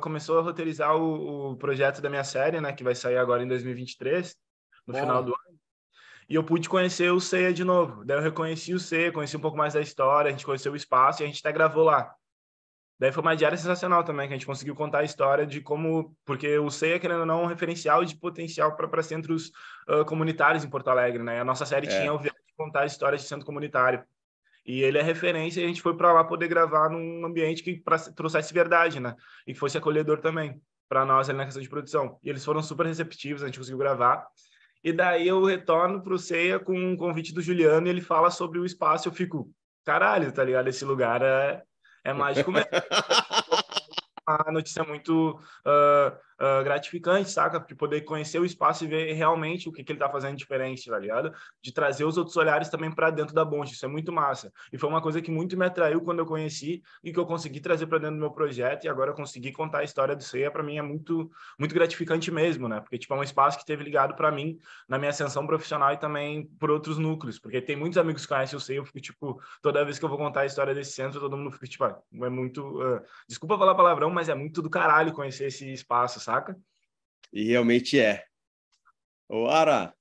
começou a roteirizar o projeto da minha série, né, que vai sair agora em 2023, no final do ano. E eu pude conhecer o Ceia de novo. Daí eu reconheci o Ceia, conheci um pouco mais da história, a gente conheceu o espaço e a gente até gravou lá. Daí foi uma diária sensacional também, que a gente conseguiu contar a história de como... Porque o Ceia, querendo ou não, é um referencial de potencial para centros comunitários em Porto Alegre, né? A nossa série tinha o viés de contar a história de centro comunitário. E ele é referência e a gente foi para lá poder gravar num ambiente que trouxesse verdade, né? E que fosse acolhedor também para nós ali na questão de produção. E eles foram super receptivos, a gente conseguiu gravar. E daí eu retorno para o Ceia com um convite do Juliano e ele fala sobre o espaço. Eu fico, caralho, tá ligado? Esse lugar é mágico mesmo. Uma notícia muito gratificante, saca? De poder conhecer o espaço e ver realmente o que ele tá fazendo diferente, tá ligado? De trazer os outros olhares também para dentro da Bonja. Isso é muito massa. E foi uma coisa que muito me atraiu quando eu conheci e que eu consegui trazer para dentro do meu projeto e agora eu consegui contar a história do Ceia. Para mim é muito, muito gratificante mesmo, né? Porque tipo, é um espaço que teve ligado para mim na minha ascensão profissional e também por outros núcleos. Porque tem muitos amigos que conhecem o Ceia, eu fico tipo, toda vez que eu vou contar a história desse centro, todo mundo fica tipo, é muito... desculpa falar palavrão, mas é muito do caralho conhecer esse espaço, saca? E realmente é. Ô, Ara,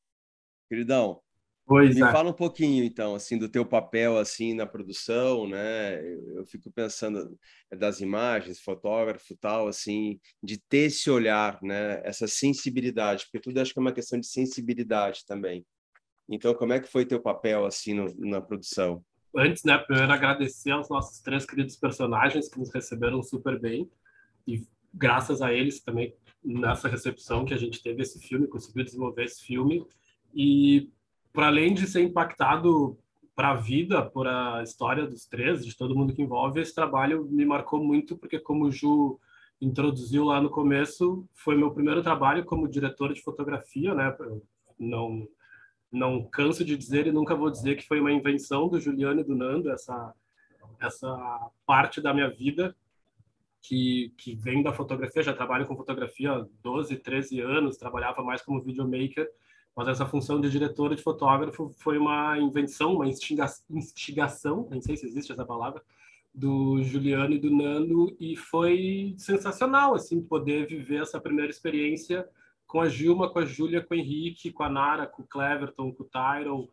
queridão, Pois me é. fala um pouquinho, então, assim, do teu papel, assim, na produção, né? Eu fico pensando das imagens, fotógrafo e tal, assim, de ter esse olhar, né? Essa sensibilidade, porque tudo acho que é uma questão de sensibilidade também. Então, como é que foi teu papel, assim, na produção? Antes, né, primeiro agradecer aos nossos 3 queridos personagens que nos receberam super bem e graças a eles também nessa recepção que a gente teve esse filme, conseguiu desenvolver esse filme e para além de ser impactado para a vida, por a história dos 3, de todo mundo que envolve, esse trabalho me marcou muito porque como o Ju introduziu lá no começo, foi meu primeiro trabalho como diretor de fotografia, né? Não canso de dizer e nunca vou dizer que foi uma invenção do Juliano e do Nando, essa parte da minha vida que vem da fotografia. Já trabalho com fotografia há 12, 13 anos, trabalhava mais como videomaker, mas essa função de diretor e de fotógrafo foi uma invenção, uma instigação, nem sei se existe essa palavra, do Juliano e do Nando, e foi sensacional, assim, poder viver essa primeira experiência com a Gilma, com a Júlia, com o Henrique, com a Nara, com o Cleverton, com o Tyron,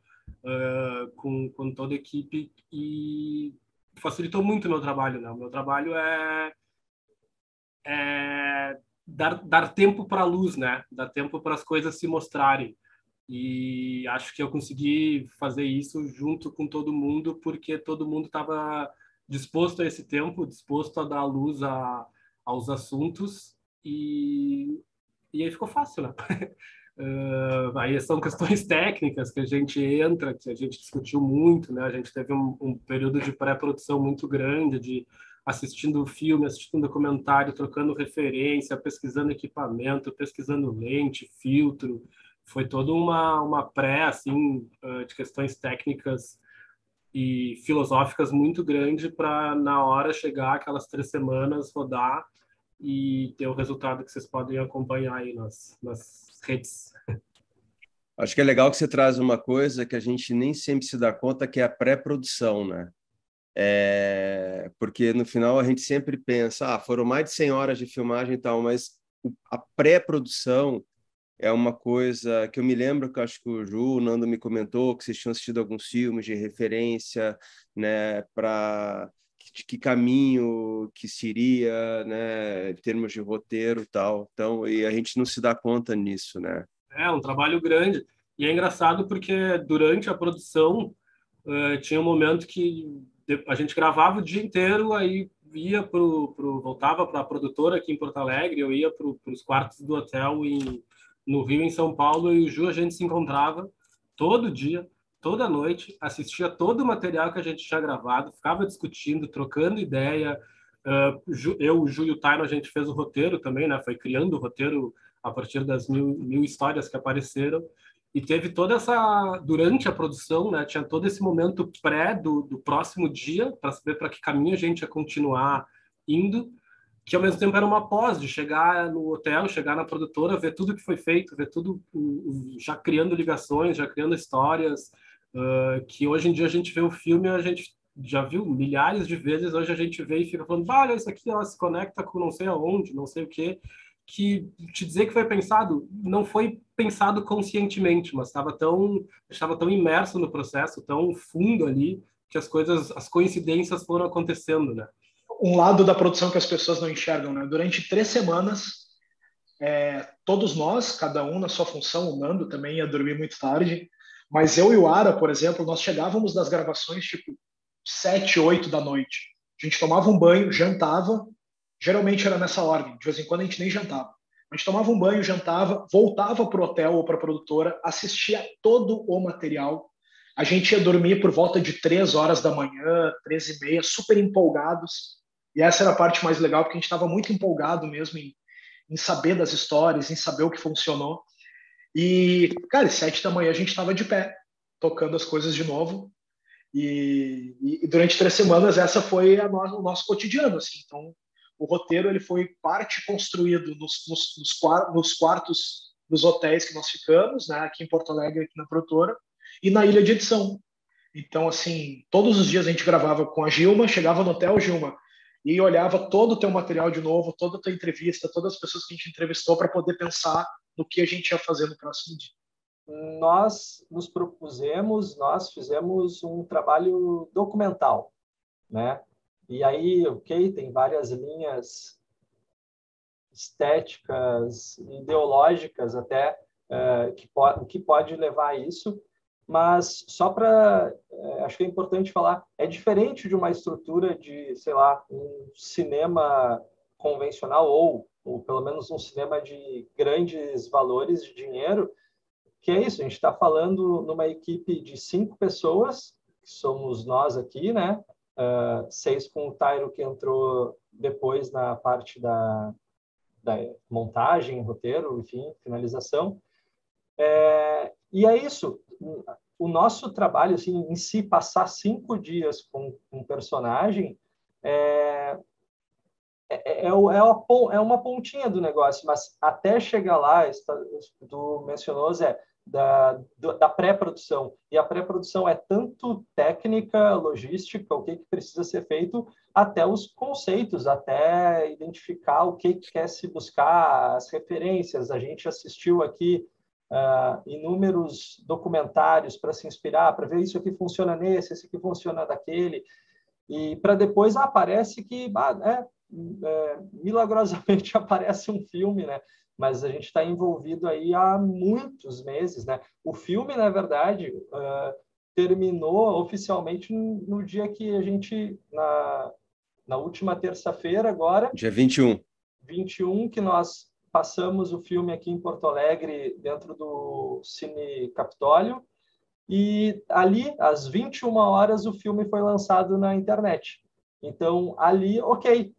com toda a equipe, e facilitou muito o meu trabalho, né? O meu trabalho é dar tempo para a luz, né? Dar tempo para as coisas se mostrarem. E acho que eu consegui fazer isso junto com todo mundo, porque todo mundo estava disposto a esse tempo, disposto a dar luz aos assuntos, e aí ficou fácil, né? Aí são questões técnicas que a gente entra, que a gente discutiu muito, né? A gente teve um período de pré-produção muito grande, de assistindo filme, assistindo documentário, trocando referência, pesquisando equipamento, pesquisando lente, filtro. Foi toda uma pré, assim, de questões técnicas e filosóficas muito grande para, na hora, chegar aquelas 3 semanas, rodar e ter o resultado que vocês podem acompanhar aí nas redes. Acho que é legal que você traz uma coisa que a gente nem sempre se dá conta, que é a pré-produção, né? Porque no final a gente sempre pensa, foram mais de 100 horas de filmagem e tal, mas a pré-produção é uma coisa que eu me lembro que acho que o Ju, o Nando me comentou que vocês tinham assistido alguns filmes de referência, né, para de que caminho que seria, né, em termos de roteiro e tal. Então, e a gente não se dá conta nisso, né? É um trabalho grande. E é engraçado porque durante a produção tinha um momento que a gente gravava o dia inteiro, aí voltava para a produtora aqui em Porto Alegre, eu ia para os quartos do hotel no Rio, em São Paulo, e o Ju, a gente se encontrava todo dia, toda noite, assistia todo o material que a gente tinha gravado, ficava discutindo, trocando ideia, Eu, o Ju e o Taino, a gente fez o roteiro também, né? Foi criando o roteiro a partir das mil histórias que apareceram. E teve toda essa... Durante a produção, né? Tinha todo esse momento pré do próximo dia, para saber para que caminho a gente ia continuar indo, que ao mesmo tempo era uma pós de chegar no hotel, chegar na produtora, ver tudo que foi feito, ver tudo já criando ligações, já criando histórias, que hoje em dia a gente vê o filme, a gente já viu milhares de vezes, hoje a gente vê e fica falando, olha, isso aqui ela se conecta com não sei aonde, não sei o quê, que te dizer que foi pensado, não foi pensado conscientemente, mas estava tão imerso no processo, tão fundo ali, que as coincidências foram acontecendo, né? Um lado da produção que as pessoas não enxergam, né? Durante 3 semanas, todos nós, cada um na sua função, o Nando também ia dormir muito tarde, mas eu e o Ara, por exemplo, nós chegávamos das gravações tipo 7, 8 da noite. A gente tomava um banho, jantava, geralmente era nessa ordem, de vez em quando a gente nem jantava. A gente tomava um banho, jantava, voltava para o hotel ou para a produtora, assistia todo o material. A gente ia dormir por volta de 3 horas da manhã, 3h30, super empolgados. E essa era a parte mais legal, porque a gente estava muito empolgado mesmo em saber das histórias, em saber o que funcionou. E, cara, às 7 da manhã a gente estava de pé, tocando as coisas de novo. E durante 3 semanas essa foi o nosso cotidiano, assim. Então, o roteiro ele foi parte construído nos quartos dos hotéis que nós ficamos, né, aqui em Porto Alegre, aqui na produtora, e na ilha de edição. Então, assim, todos os dias a gente gravava com a Gilma, chegava no hotel, Gilma, e olhava todo o teu material de novo, toda a tua entrevista, todas as pessoas que a gente entrevistou para poder pensar no que a gente ia fazer no próximo dia. Nós nos propusemos, nós fizemos um trabalho documental, né? E aí, ok, tem várias linhas estéticas, ideológicas até, que pode levar a isso, mas só para, acho que é importante falar, é diferente de uma estrutura de, sei lá, um cinema convencional ou pelo menos um cinema de grandes valores de dinheiro, que é isso, a gente está falando numa equipe de 5 pessoas, que somos nós aqui, né? 6 com o Tairo, que entrou depois na parte da montagem, roteiro, enfim, finalização. E é isso. O nosso trabalho, assim, em si, passar 5 dias com um personagem é uma pontinha do negócio, mas até chegar lá, tu mencionou, Zé, da pré-produção. E a pré-produção é tanto técnica, logística, o que precisa ser feito, até os conceitos, até identificar o que quer se buscar, as referências. A gente assistiu aqui inúmeros documentários para se inspirar, para ver isso aqui funciona nesse, esse aqui funciona daquele, e para depois parece que milagrosamente aparece um filme, né? Mas a gente está envolvido aí há muitos meses, né? O filme, na verdade, terminou oficialmente no dia que a gente, na última terça-feira agora... Dia 21. 21, que nós passamos o filme aqui em Porto Alegre, dentro do Cine Capitólio, e ali, às 21 horas, o filme foi lançado na internet. Então, ali, ok,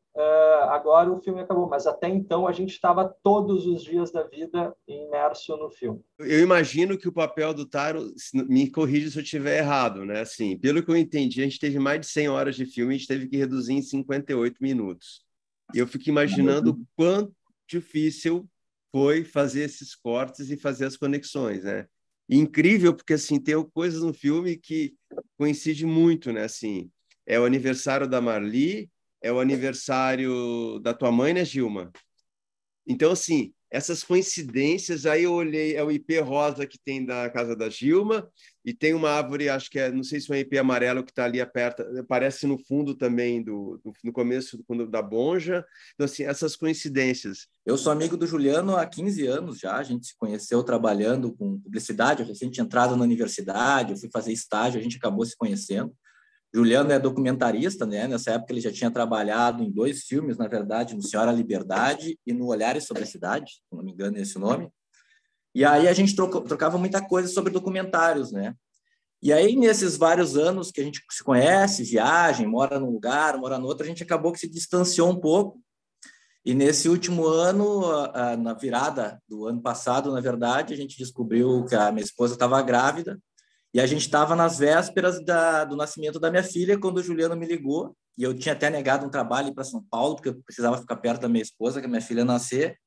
agora o filme acabou, mas até então a gente estava todos os dias da vida imerso no filme. Eu imagino que o papel do Tairo, me corrija se eu estiver errado, né? Assim, pelo que eu entendi, a gente teve mais de 100 horas de filme, a gente teve que reduzir em 58 minutos. E eu fico imaginando o quanto difícil foi fazer esses cortes e fazer as conexões, né? E incrível, porque assim, tem coisas no filme que coincidem muito, né? Assim, é o aniversário da Marli, é o aniversário da tua mãe, né, Gilma? Então, assim, essas coincidências, aí eu olhei, é o ipê rosa que tem da casa da Gilma, e tem uma árvore, acho que não sei se é um ipê amarelo que está ali perto, aparece no fundo também, no começo da Bonja. Então, assim, essas coincidências. Eu sou amigo do Juliano há 15 anos já, a gente se conheceu trabalhando com publicidade, eu recente entrado na universidade, eu fui fazer estágio, a gente acabou se conhecendo. Juliano é documentarista, né? Nessa época ele já tinha trabalhado em 2 filmes, na verdade, no Senhora Liberdade e no Olhares sobre a Cidade, se não me engano é esse o nome. E aí a gente trocava muita coisa sobre documentários, né? E aí, nesses vários anos que a gente se conhece, viaja, mora num lugar, mora no outro, a gente acabou que se distanciou um pouco. E nesse último ano, na virada do ano passado, na verdade, a gente descobriu que a minha esposa estava grávida e a gente estava nas vésperas do nascimento da minha filha, quando o Juliano me ligou, e eu tinha até negado um trabalho para São Paulo, porque eu precisava ficar perto da minha esposa, que a minha filha ia nascer.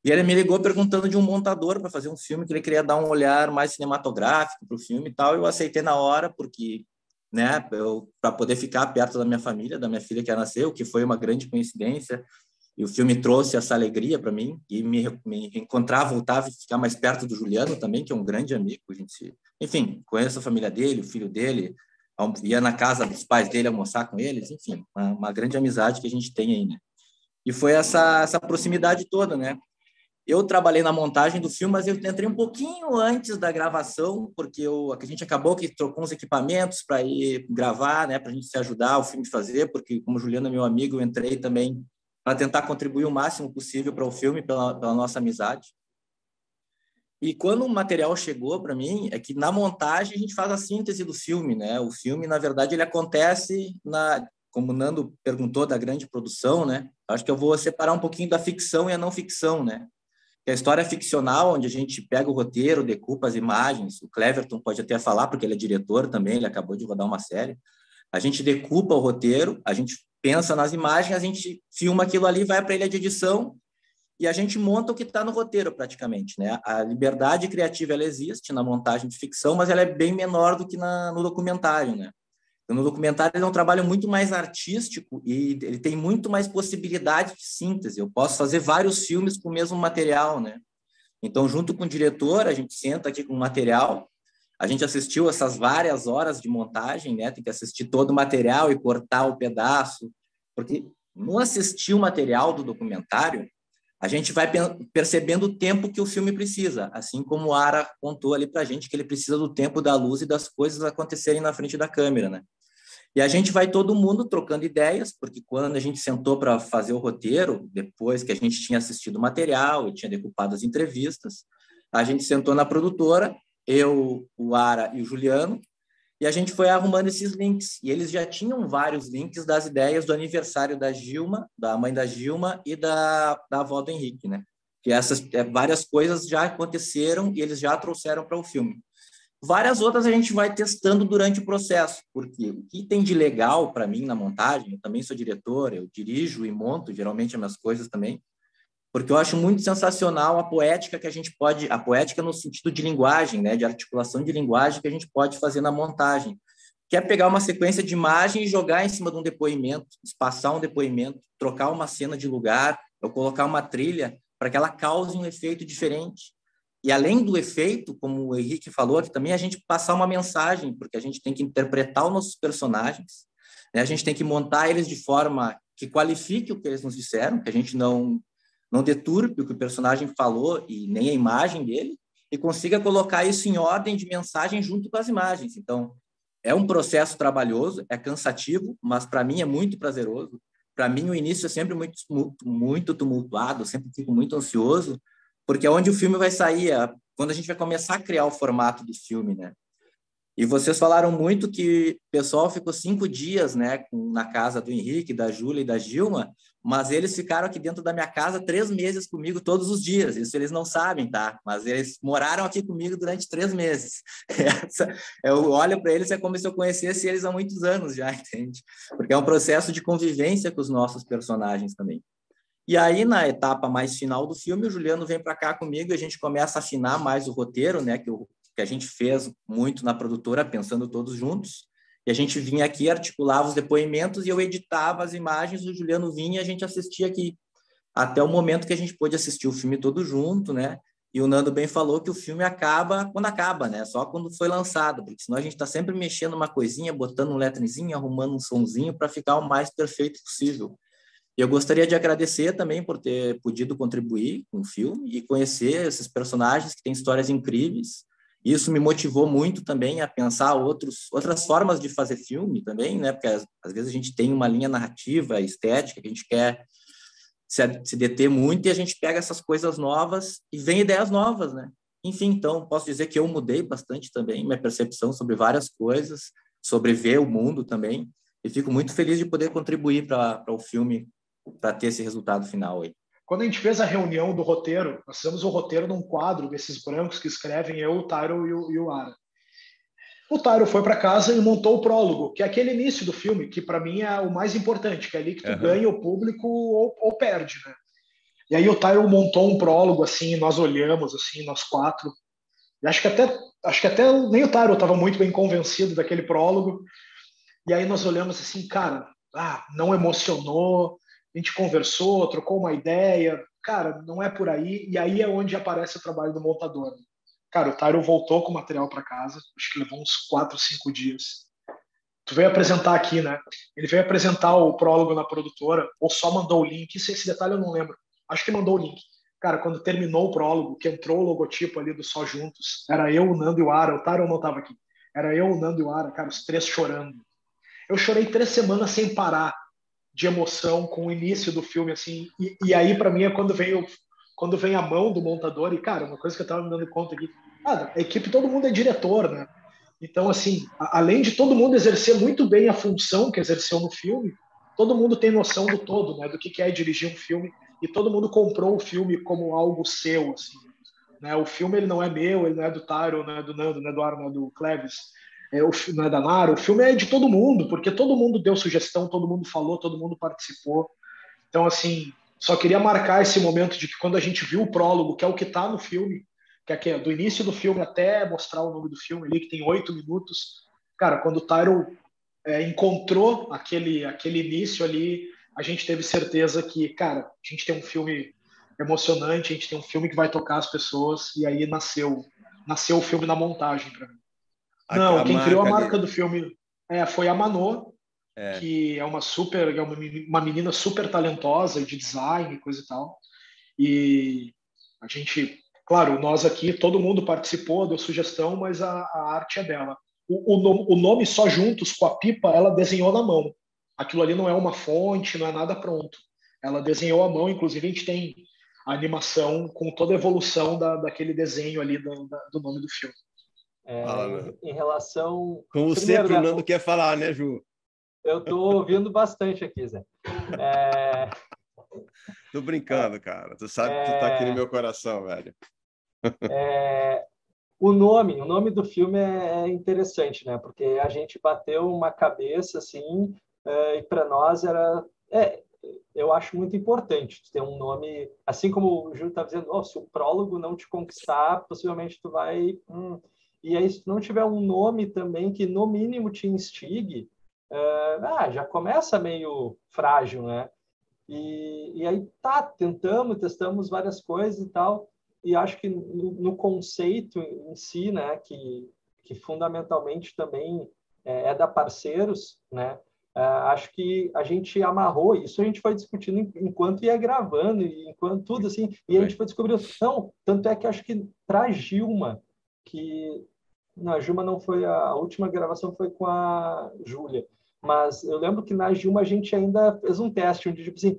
E ele me ligou perguntando de um montador para fazer um filme, que ele queria dar um olhar mais cinematográfico para o filme e tal. Eu aceitei na hora, porque, né, para poder ficar perto da minha família, da minha filha que ia nascer, o que foi uma grande coincidência. E o filme trouxe essa alegria para mim, e me encontrar, voltar e ficar mais perto do Juliano também, que é um grande amigo. A gente, enfim, conheço a família dele, o filho dele, ia na casa dos pais dele almoçar com eles, enfim, uma grande amizade que a gente tem aí, né? E foi essa proximidade toda, né? Eu trabalhei na montagem do filme, mas eu entrei um pouquinho antes da gravação, porque a gente acabou que trocou uns equipamentos para ir gravar, né, para a gente se ajudar o filme fazer, porque como o Juliano é meu amigo, eu entrei também para tentar contribuir o máximo possível para o filme, pela nossa amizade. E quando o material chegou para mim, é que na montagem a gente faz a síntese do filme, né? O filme, na verdade, ele acontece como o Nando perguntou da grande produção, né? Acho que eu vou separar um pouquinho da ficção e a não ficção, né? Que a história ficcional, onde a gente pega o roteiro, decupa as imagens, o Cleverton pode até falar, porque ele é diretor também, ele acabou de rodar uma série. A gente decupa o roteiro, a gente pensa nas imagens, a gente filma aquilo ali, vai para a ilha de edição e a gente monta o que está no roteiro, praticamente, né? A liberdade criativa, ela existe na montagem de ficção, mas ela é bem menor do que no documentário, né? Então, no documentário, ele é um trabalho muito mais artístico e ele tem muito mais possibilidade de síntese. Eu posso fazer vários filmes com o mesmo material, né? Então, junto com o diretor, a gente senta aqui com o material, a gente assistiu essas várias horas de montagem, né? Tem que assistir todo o material e cortar o pedaço, porque no assistir o material do documentário, a gente vai percebendo o tempo que o filme precisa, assim como o Ara contou ali para a gente que ele precisa do tempo da luz e das coisas acontecerem na frente da câmera, né? E a gente vai todo mundo trocando ideias, porque quando a gente sentou para fazer o roteiro, depois que a gente tinha assistido o material e tinha decupado as entrevistas, a gente sentou na produtora, eu, o Ara e o Juliano, e a gente foi arrumando esses links. E eles já tinham vários links das ideias do aniversário da Gilma, da mãe da Gilma e da avó do Henrique, né? Que essas várias coisas já aconteceram e eles já trouxeram para o filme. Várias outras a gente vai testando durante o processo, porque o que tem de legal para mim na montagem, eu também sou diretor, eu dirijo e monto geralmente as minhas coisas também, porque eu acho muito sensacional a poética que a gente pode, a poética no sentido de linguagem, né, de articulação de linguagem que a gente pode fazer na montagem, que é pegar uma sequência de imagem e jogar em cima de um depoimento, espaçar um depoimento, trocar uma cena de lugar, ou colocar uma trilha para que ela cause um efeito diferente. E além do efeito, como o Henrique falou, aqui também a gente passar uma mensagem, porque a gente tem que interpretar os nossos personagens, né? A gente tem que montar eles de forma que qualifique o que eles nos disseram, que a gente não deturpe o que o personagem falou e nem a imagem dele, e consiga colocar isso em ordem de mensagem junto com as imagens. Então, é um processo trabalhoso, é cansativo, mas para mim é muito prazeroso. Para mim, o início é sempre muito tumultuado, eu sempre fico muito ansioso, porque é onde o filme vai sair, quando a gente vai começar a criar o formato do filme, né? E vocês falaram muito que o pessoal ficou 5 dias, né, na casa do Henrique, da Júlia e da Gilma, mas eles ficaram aqui dentro da minha casa 3 meses comigo todos os dias. Isso eles não sabem, tá? Mas eles moraram aqui comigo durante 3 meses. Eu olho para eles, é como se eu conhecesse eles há muitos anos já, entende? Porque é um processo de convivência com os nossos personagens também. E aí, na etapa mais final do filme, o Juliano vem para cá comigo e a gente começa a afinar mais o roteiro, né, que a gente fez muito na produtora, pensando todos juntos. E a gente vinha aqui, articulava os depoimentos e eu editava as imagens, o Juliano vinha e a gente assistia aqui. Até o momento que a gente pôde assistir o filme todo junto, né? E o Nando bem falou que o filme acaba quando acaba, né? Só quando foi lançado, porque senão a gente está sempre mexendo uma coisinha, botando um letrezinho, arrumando um sonzinho para ficar o mais perfeito possível. E eu gostaria de agradecer também por ter podido contribuir com o filme e conhecer esses personagens que têm histórias incríveis. Isso me motivou muito também a pensar outras formas de fazer filme também, né? Porque às vezes a gente tem uma linha narrativa, estética, que a gente quer se deter muito e a gente pega essas coisas novas e vem ideias novas, né? Enfim, então, posso dizer que eu mudei bastante também minha percepção sobre várias coisas, sobre ver o mundo também, e fico muito feliz de poder contribuir para o filme, para ter esse resultado final aí. Quando a gente fez a reunião do roteiro, nós fizemos o roteiro num quadro desses brancos que escrevem eu, o Tyro e o Ara. O Tyro foi para casa e montou o prólogo, que é aquele início do filme, que para mim é o mais importante, que é ali que tu ganha o público ou perde, né? E aí o Tyro montou um prólogo, assim, nós olhamos, assim, nós quatro. E acho que até nem o Tyro estava muito bem convencido daquele prólogo. E aí nós olhamos assim, cara, não emocionou, a gente conversou, trocou uma ideia, cara, não é por aí. E aí é onde aparece o trabalho do montador. Cara, o Tyro voltou com o material para casa, acho que levou uns 4, 5 dias. Tu veio apresentar aqui, né? Ele veio apresentar o prólogo na produtora, ou só mandou o link, esse detalhe eu não lembro. Acho que mandou o link. Cara, quando terminou o prólogo, que entrou o logotipo ali do Só Juntos, era eu, o Nando e o Ara, o Tyro não estava aqui. Era eu, o Nando e o Ara, cara, os três chorando. Eu chorei 3 semanas sem parar de emoção com o início do filme, assim. E aí, para mim, é quando vem a mão do montador. E, cara, uma coisa que eu tava me dando conta aqui, a equipe, todo mundo é diretor, né? Então, assim, além de todo mundo exercer muito bem a função que exerceu no filme, todo mundo tem noção do todo, né? Do que é dirigir um filme. E todo mundo comprou o filme como algo seu, assim. Né? O filme, ele não é meu, ele não é do Tyro, não é do Nando, não é do Ara, não é do Cleves, não é da Nara. O filme é de todo mundo, porque todo mundo deu sugestão, todo mundo falou, todo mundo participou. Então, assim, só queria marcar esse momento de que quando a gente viu o prólogo, que é o que está no filme, que é do início do filme até mostrar o nome do filme ali, que tem 8 minutos, cara, quando o Tyro encontrou aquele início ali, a gente teve certeza que, cara, a gente tem um filme emocionante, a gente tem um filme que vai tocar as pessoas, e aí nasceu o filme na montagem para mim. Não, quem criou a marca do filme foi a Manô, que é uma menina super talentosa de design, coisa e tal. E a gente, claro, nós aqui, todo mundo participou, deu sugestão, mas a arte é dela. O nome Só Juntos, com a pipa, ela desenhou na mão. Aquilo ali não é uma fonte, não é nada pronto. Ela desenhou à mão, inclusive a gente tem a animação com toda a evolução daquele desenho ali do nome do filme. Em relação... Como primeiro, sempre, o Nando quer falar, né, Ju? Eu estou ouvindo bastante aqui, Zé. Tô brincando, cara. Tu sabe que tu tá aqui no meu coração, velho. O nome do filme é interessante, né? Porque a gente bateu uma cabeça, assim, e para nós era... eu acho muito importante ter um nome... Assim como o Júlio está dizendo, se o prólogo não te conquistar, possivelmente tu vai... E aí, se tu não tiver um nome também que, no mínimo, te instigue, já começa meio frágil, né? E aí testamos várias coisas e tal, e acho que no conceito em si, né, que fundamentalmente também é da Parceiros, né? Acho que a gente amarrou isso, a gente foi discutindo enquanto ia gravando, enquanto tudo assim, e a gente foi descobrindo, não, tanto é que acho que para a Gilma, a Gilma não foi, a última gravação foi com a Júlia, mas eu lembro que na Gilma a gente ainda fez um teste, onde tipo assim,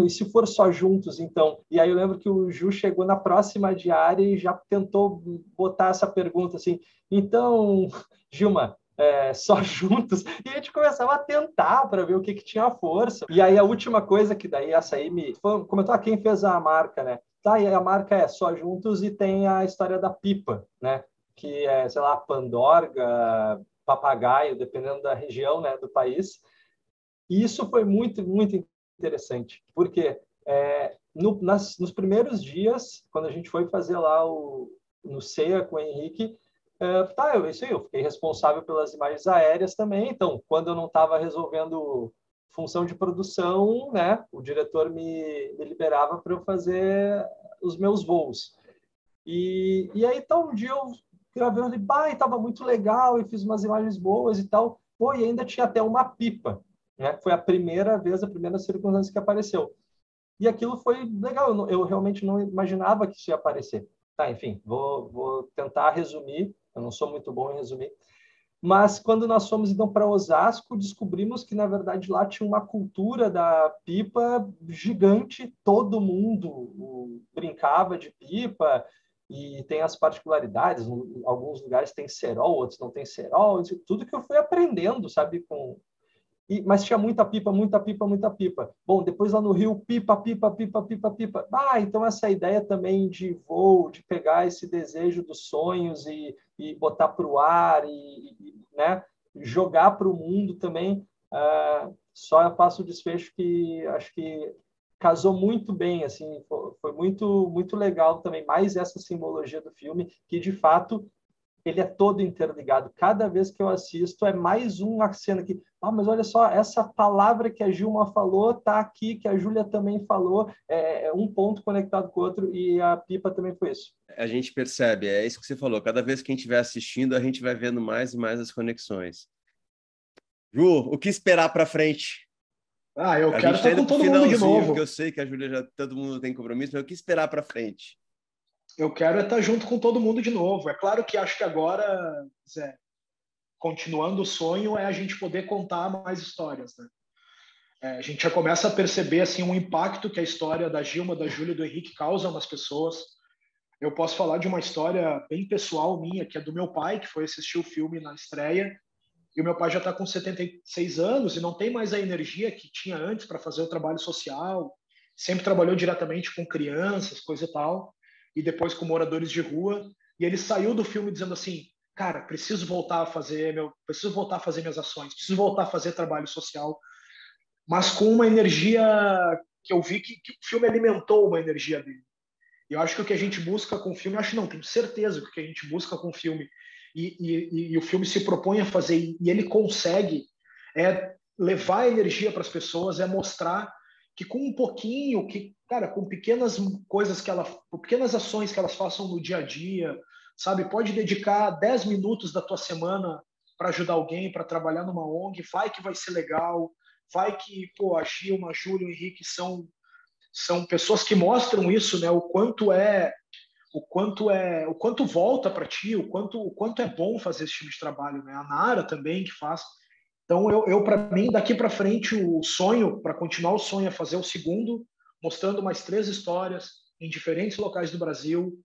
e se for só juntos, então? E aí eu lembro que o Ju chegou na próxima diária e já tentou botar essa pergunta assim, então, Gilma, só juntos? E a gente começava a tentar para ver o que tinha força. E aí a última coisa que daí essa aí comentou, quem fez a marca, né? E a marca é Só Juntos e tem a história da pipa, né? Que é, sei lá, pandorga, papagaio, dependendo da região, né, do país. E isso foi muito, muito interessante, porque nos primeiros dias, quando a gente foi fazer lá no CEA com o Henrique, eu fiquei responsável pelas imagens aéreas também, então, quando eu não estava resolvendo função de produção, né, o diretor me liberava para eu fazer os meus voos. E aí, então, um dia eu gravei ali, e estava muito legal, e fiz umas imagens boas e tal, e ainda tinha até uma pipa, né? Foi a primeira circunstância que apareceu. E aquilo foi legal, eu realmente não imaginava que isso ia aparecer. Enfim, vou tentar resumir, eu não sou muito bom em resumir, mas quando nós fomos então para Osasco, descobrimos que na verdade lá tinha uma cultura da pipa gigante, todo mundo brincava de pipa, e tem as particularidades, alguns lugares tem cerol, outros não tem cerol, tudo que eu fui aprendendo, sabe, mas tinha muita pipa, muita pipa, muita pipa. Bom, depois lá no Rio, pipa, pipa, pipa, pipa, pipa. Então essa ideia também de voo, de pegar esse desejo dos sonhos e botar para o ar né, jogar para o mundo também, só eu faço o desfecho que acho que casou muito bem, assim, foi muito, muito legal também, mais essa simbologia do filme, que de fato ele é todo interligado. Cada vez que eu assisto é mais uma cena que, mas olha só, essa palavra que a Gilma falou tá aqui, que a Júlia também falou, é um ponto conectado com o outro, e a pipa também foi isso. A gente percebe, é isso que você falou, cada vez que a gente estiver assistindo, a gente vai vendo mais e mais as conexões. Ju, o que esperar para frente? Eu quero estar com todo mundo de novo. Porque eu sei que a Júlia todo mundo tem compromisso, mas o que esperar para frente? Eu quero estar junto com todo mundo de novo. É claro que acho que agora, Zé, continuando o sonho, é a gente poder contar mais histórias, né? A gente já começa a perceber assim um impacto que a história da Gilma, da Júlia e do Henrique causa nas pessoas. Eu posso falar de uma história bem pessoal minha, que é do meu pai, que foi assistir o filme na estreia. E o meu pai já está com 76 anos e não tem mais a energia que tinha antes para fazer o trabalho social. Sempre trabalhou diretamente com crianças, coisa e tal. E depois com moradores de rua. E ele saiu do filme dizendo assim, cara, preciso voltar a fazer minhas ações, preciso voltar a fazer trabalho social. Mas com uma energia que eu vi que o filme alimentou uma energia dele. E eu acho que o que a gente busca com o filme, tenho certeza que o que a gente busca com o filme e o filme se propõe a fazer, e ele consegue, é levar a energia para as pessoas, é mostrar que com um pouquinho, com pequenas coisas pequenas ações que elas façam no dia a dia, sabe? Pode dedicar 10 minutos da tua semana para ajudar alguém, para trabalhar numa ONG, vai que vai ser legal, vai que, a Gilma, a Júlia, o Henrique são pessoas que mostram isso, né? O quanto volta para ti, o quanto é bom fazer esse tipo de trabalho, né? A Nara também que faz. Então eu para mim daqui para frente o sonho, para continuar o sonho, é fazer o segundo, mostrando mais 3 histórias em diferentes locais do Brasil,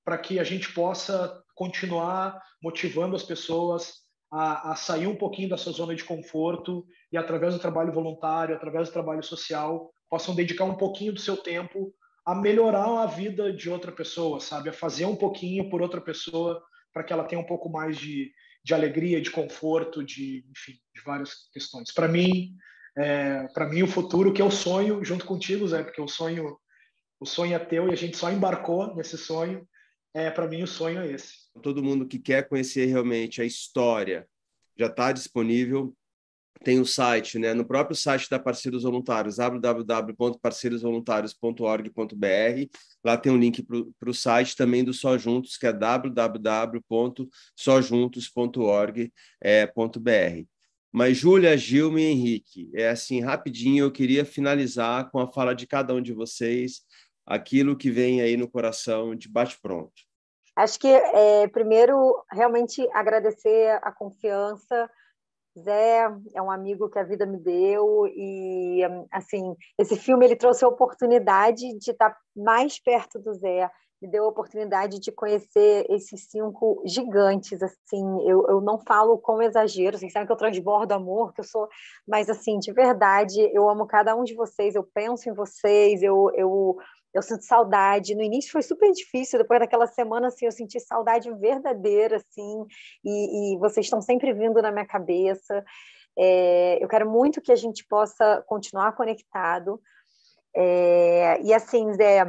para que a gente possa continuar motivando as pessoas a sair um pouquinho da sua zona de conforto e através do trabalho voluntário, através do trabalho social, possam dedicar um pouquinho do seu tempo a melhorar a vida de outra pessoa, sabe? A fazer um pouquinho por outra pessoa para que ela tenha um pouco mais de alegria, de conforto, enfim, de várias questões. Para mim, o futuro que eu sonho junto contigo, Zé, porque o sonho é teu e a gente só embarcou nesse sonho. Para mim o sonho é esse. Todo mundo que quer conhecer realmente a história já está disponível. Tem o site, né? No próprio site da Parceiros Voluntários, www.parceirosvoluntários.org.br. Lá tem um link para o site também do Só Juntos, que é www.sojuntos.org.br. Mas Júlia, Gilma e Henrique, assim, rapidinho, eu queria finalizar com a fala de cada um de vocês, aquilo que vem aí no coração de bate-pronto. Acho que, primeiro, realmente agradecer a confiança. Zé é um amigo que a vida me deu e, assim, esse filme ele trouxe a oportunidade de estar mais perto do Zé, me deu a oportunidade de conhecer esses 5 gigantes, assim, eu não falo com exagero, vocês sabem que eu transbordo amor, que eu sou, mas, assim, de verdade, eu amo cada um de vocês, eu penso em vocês, eu sinto saudade. No início foi super difícil, depois daquela semana, assim, eu senti saudade verdadeira, assim, e vocês estão sempre vindo na minha cabeça. Eu quero muito que a gente possa continuar conectado. E assim, Zé,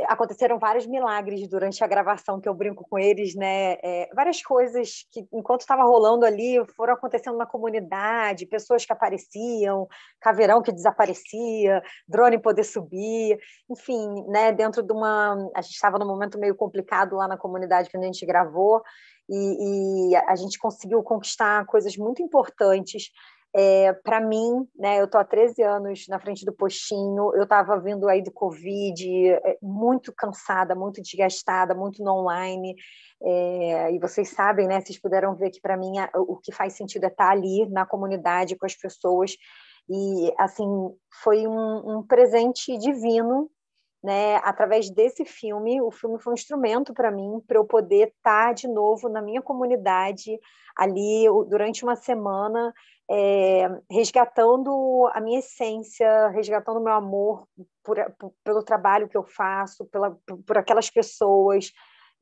aconteceram vários milagres durante a gravação, que eu brinco com eles, né? Várias coisas que, enquanto estava rolando ali, foram acontecendo na comunidade, pessoas que apareciam, caveirão que desaparecia, drone poder subir, enfim, né? Dentro de a gente estava num momento meio complicado lá na comunidade quando a gente gravou, e a gente conseguiu conquistar coisas muito importantes. Para mim, né, eu estou há 13 anos na frente do postinho, eu estava vindo aí do Covid, muito cansada, muito desgastada, muito no online, e vocês sabem, né, vocês puderam ver que para mim o que faz sentido é estar ali na comunidade com as pessoas, e assim, foi um presente divino né, através desse filme. O filme foi um instrumento para mim, para eu poder estar de novo na minha comunidade, ali durante uma semana, resgatando a minha essência, resgatando o meu amor pelo trabalho que eu faço, por aquelas pessoas,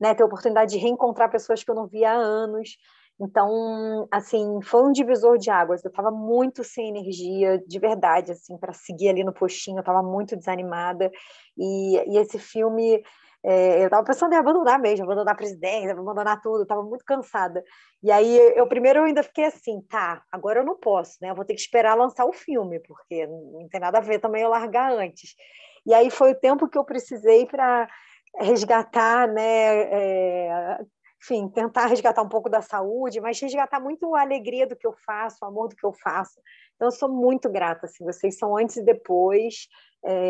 né, ter a oportunidade de reencontrar pessoas que eu não via há anos. Então, assim, foi um divisor de águas. Eu estava muito sem energia, de verdade, assim, para seguir ali no postinho. Eu estava muito desanimada. E esse filme, eu estava pensando em abandonar mesmo, abandonar a presidência, abandonar tudo. Eu estava muito cansada. E aí, eu ainda fiquei assim, tá, agora eu não posso, né? Eu vou ter que esperar lançar o filme, porque não tem nada a ver também eu largar antes. E aí foi o tempo que eu precisei para resgatar, né? Enfim, tentar resgatar um pouco da saúde, mas resgatar muito a alegria do que eu faço, o amor do que eu faço. Então, eu sou muito grata, assim, vocês são antes e depois,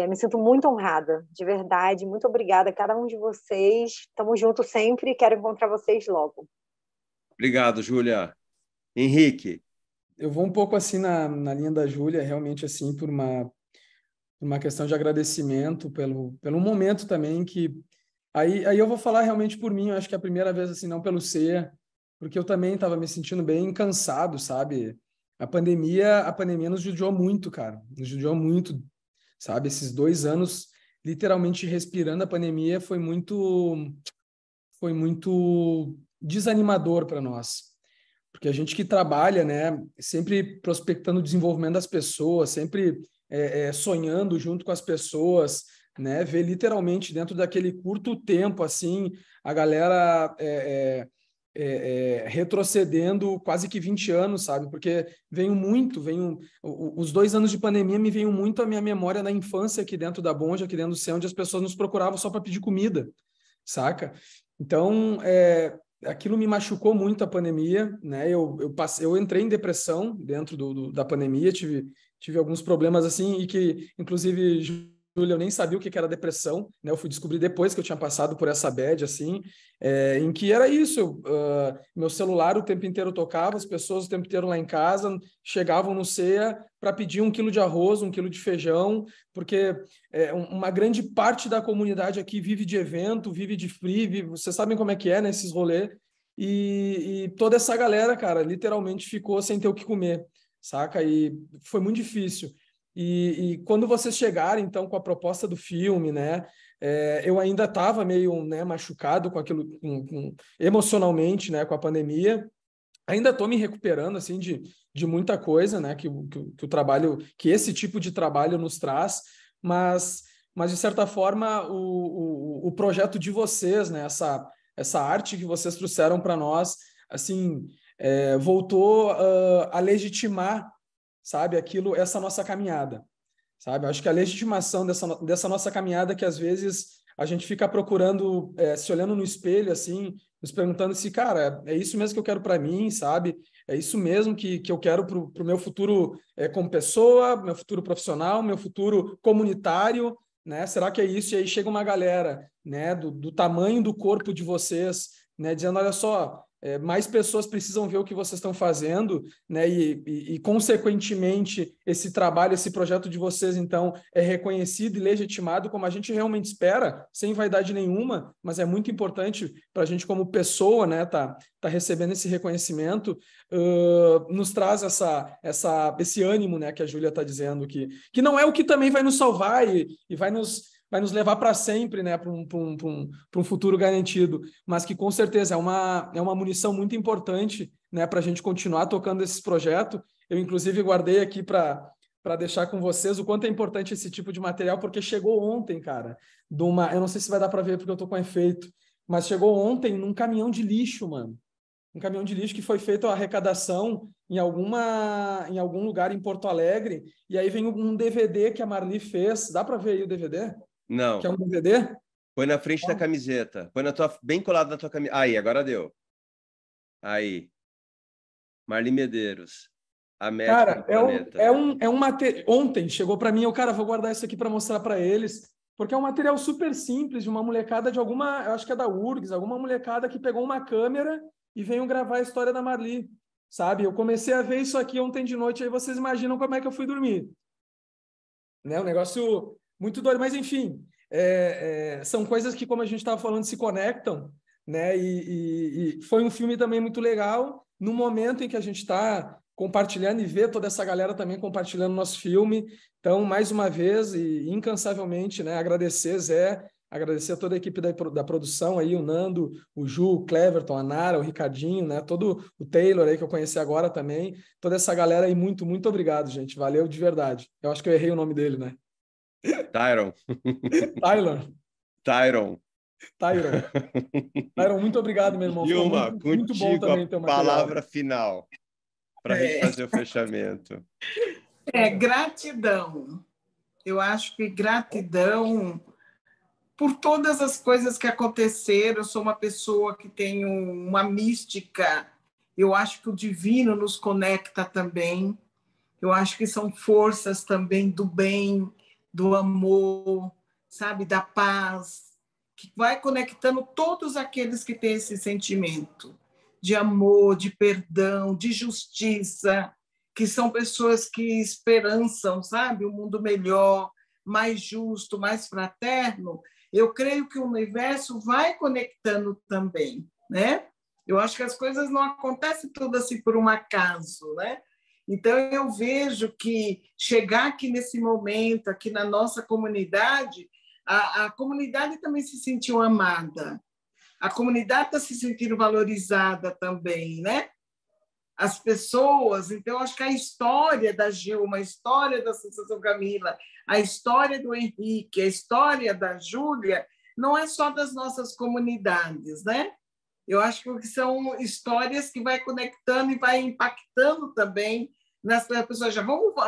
me sinto muito honrada, de verdade, muito obrigada a cada um de vocês, estamos juntos sempre e quero encontrar vocês logo. Obrigado, Júlia. Henrique. Eu vou um pouco assim na linha da Júlia, realmente assim, por uma questão de agradecimento pelo momento também que... Aí eu vou falar realmente por mim, eu acho que é a primeira vez, assim, não pelo Ceia, porque eu também estava me sentindo bem cansado, sabe? A pandemia nos judiou muito, cara. Nos judiou muito, sabe? Esses 2 anos, literalmente respirando a pandemia, foi muito desanimador para nós. Porque a gente que trabalha, né, sempre prospectando o desenvolvimento das pessoas, sempre sonhando junto com as pessoas, né, ver literalmente dentro daquele curto tempo, assim, a galera retrocedendo quase que 20 anos, sabe? Porque os 2 anos de pandemia me veio muito à minha memória na infância aqui dentro da Bonja, aqui dentro do CEA, onde as pessoas nos procuravam só para pedir comida, saca? Então, aquilo me machucou muito a pandemia, né? Eu entrei em depressão dentro da pandemia, tive alguns problemas assim, e que, inclusive, Júlia, eu nem sabia o que era depressão, né? Eu fui descobrir depois que eu tinha passado por essa bad, assim, em que era isso. Meu celular o tempo inteiro tocava, as pessoas o tempo inteiro lá em casa chegavam no CEA para pedir 1 quilo de arroz, 1 quilo de feijão, porque uma grande parte da comunidade aqui vive de evento, vive de free, vocês sabem como é que é nesses rolês, e toda essa galera, cara, literalmente ficou sem ter o que comer, saca? E foi muito difícil. E quando vocês chegaram, então, com a proposta do filme, né, eu ainda estava meio, né, machucado com aquilo, emocionalmente, né, com a pandemia. Ainda estou me recuperando, assim, de muita coisa, né, que o trabalho, que esse tipo de trabalho nos traz, mas de certa forma, o projeto de vocês, né, essa arte que vocês trouxeram para nós, assim, voltou a legitimar, sabe, essa nossa caminhada, sabe? Acho que a legitimação dessa nossa caminhada, que às vezes a gente fica procurando, se olhando no espelho, assim, nos perguntando se, cara, é isso mesmo que eu quero para mim, sabe? É isso mesmo que eu quero para o meu futuro como pessoa, meu futuro profissional, meu futuro comunitário, né? Será que é isso? E aí chega uma galera, né, do tamanho do corpo de vocês, né, dizendo, olha só, mais pessoas precisam ver o que vocês estão fazendo, né? E consequentemente, esse trabalho, esse projeto de vocês, então, é reconhecido e legitimado como a gente realmente espera, sem vaidade nenhuma, mas é muito importante para a gente, como pessoa, né, tá recebendo esse reconhecimento, nos traz esse ânimo, né, que a Júlia está dizendo, que não é o que também vai nos salvar e vai nos levar para sempre, né, para um futuro garantido, mas que com certeza é uma munição muito importante, né, para a gente continuar tocando esse projeto. Eu, inclusive, guardei aqui para deixar com vocês o quanto é importante esse tipo de material, porque chegou ontem, cara, eu não sei se vai dar para ver porque eu estou com efeito, mas chegou ontem num caminhão de lixo, mano. Um caminhão de lixo que foi feito a arrecadação em algum lugar em Porto Alegre, e aí vem um DVD que a Marli fez. Dá para ver aí o DVD? Não. Que é um DVD? Põe na frente da camiseta. Põe bem colado na tua camiseta. Aí, agora deu. Aí. Marli Medeiros. A médica Cara, do planeta. material. Ontem chegou para mim, cara, vou guardar isso aqui para mostrar para eles, porque é um material super simples de uma molecada de alguma, eu acho que é da URGS, alguma molecada que pegou uma câmera e veio gravar a história da Marli, sabe? Eu comecei a ver isso aqui ontem de noite, aí vocês imaginam como é que eu fui dormir. Né? Um negócio muito doido, mas enfim, são coisas que, como a gente estava falando, se conectam, né? E foi um filme também muito legal, no momento em que a gente está compartilhando e ver toda essa galera também compartilhando nosso filme. Então, mais uma vez e incansavelmente, né, agradecer, Zé, agradecer a toda a equipe da produção aí, o Nando, o Ju, o Cleverton, a Nara, o Ricardinho, né, todo o Taylor aí que eu conheci agora também, toda essa galera aí, muito, muito obrigado, gente, valeu de verdade. Eu acho que eu errei o nome dele, né? Tyron. Tyron, muito obrigado, meu irmão. Gilma, muito bom também ter a palavra final para a gente fazer o fechamento. Gratidão. Eu acho que gratidão por todas as coisas que aconteceram. Eu sou uma pessoa que tem uma mística. Eu acho que o divino nos conecta também. Eu acho que são forças também do bem, do amor, sabe, da paz, que vai conectando todos aqueles que têm esse sentimento de amor, de perdão, de justiça, que são pessoas que esperançam, sabe, um mundo melhor, mais justo, mais fraterno. Eu creio que o universo vai conectando também, né? Eu acho que as coisas não acontecem todas assim por um acaso, né? Então, eu vejo que chegar aqui nesse momento, aqui na nossa comunidade, a comunidade também se sentiu amada, a comunidade está se sentindo valorizada também, né? As pessoas, então, acho que a história da Gilma, a história da Associação Camila, a história do Henrique, a história da Júlia, não é só das nossas comunidades, né? Eu acho que são histórias que vai conectando e vai impactando também nas pessoas. Já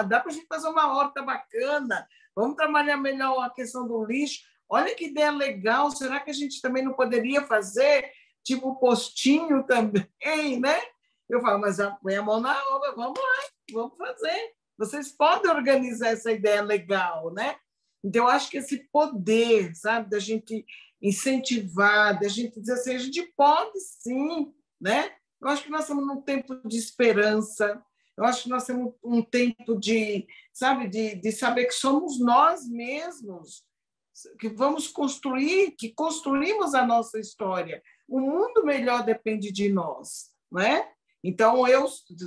dá para a gente fazer uma horta bacana, vamos trabalhar melhor a questão do lixo. Olha que ideia legal, será que a gente também não poderia fazer tipo postinho também, né? Eu falo, mas põe a mão na obra, vamos lá, vamos fazer. Vocês podem organizar essa ideia legal, né? Então, eu acho que esse poder, sabe, da gente incentivar, da gente dizer assim, a gente pode sim, né? Eu acho que nós estamos num tempo de esperança, eu acho que nós temos um tempo de, sabe, de saber que somos nós mesmos, que vamos construir, que construímos a nossa história. O mundo melhor depende de nós, não é? Então,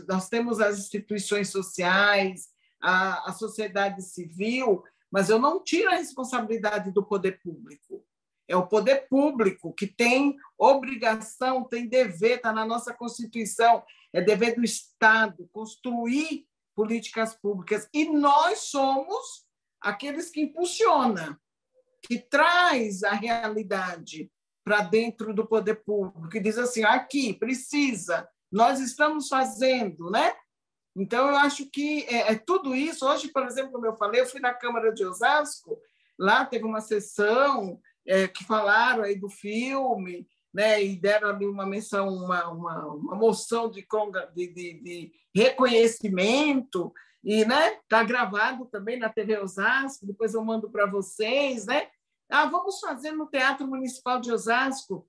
nós temos as instituições sociais, a sociedade civil, mas eu não tiro a responsabilidade do poder público. É o poder público que tem obrigação, tem dever, está na nossa Constituição, é dever do Estado construir políticas públicas. E nós somos aqueles que impulsionam, que traz a realidade para dentro do poder público, que diz assim, aqui, precisa, nós estamos fazendo, né? Então, eu acho que tudo isso. Hoje, por exemplo, como eu falei, eu fui na Câmara de Osasco, lá teve uma sessão que falaram aí do filme, né, e deram ali uma menção, uma moção de reconhecimento, e está gravado também na TV Osasco, depois eu mando para vocês, né? Vamos fazer no Teatro Municipal de Osasco,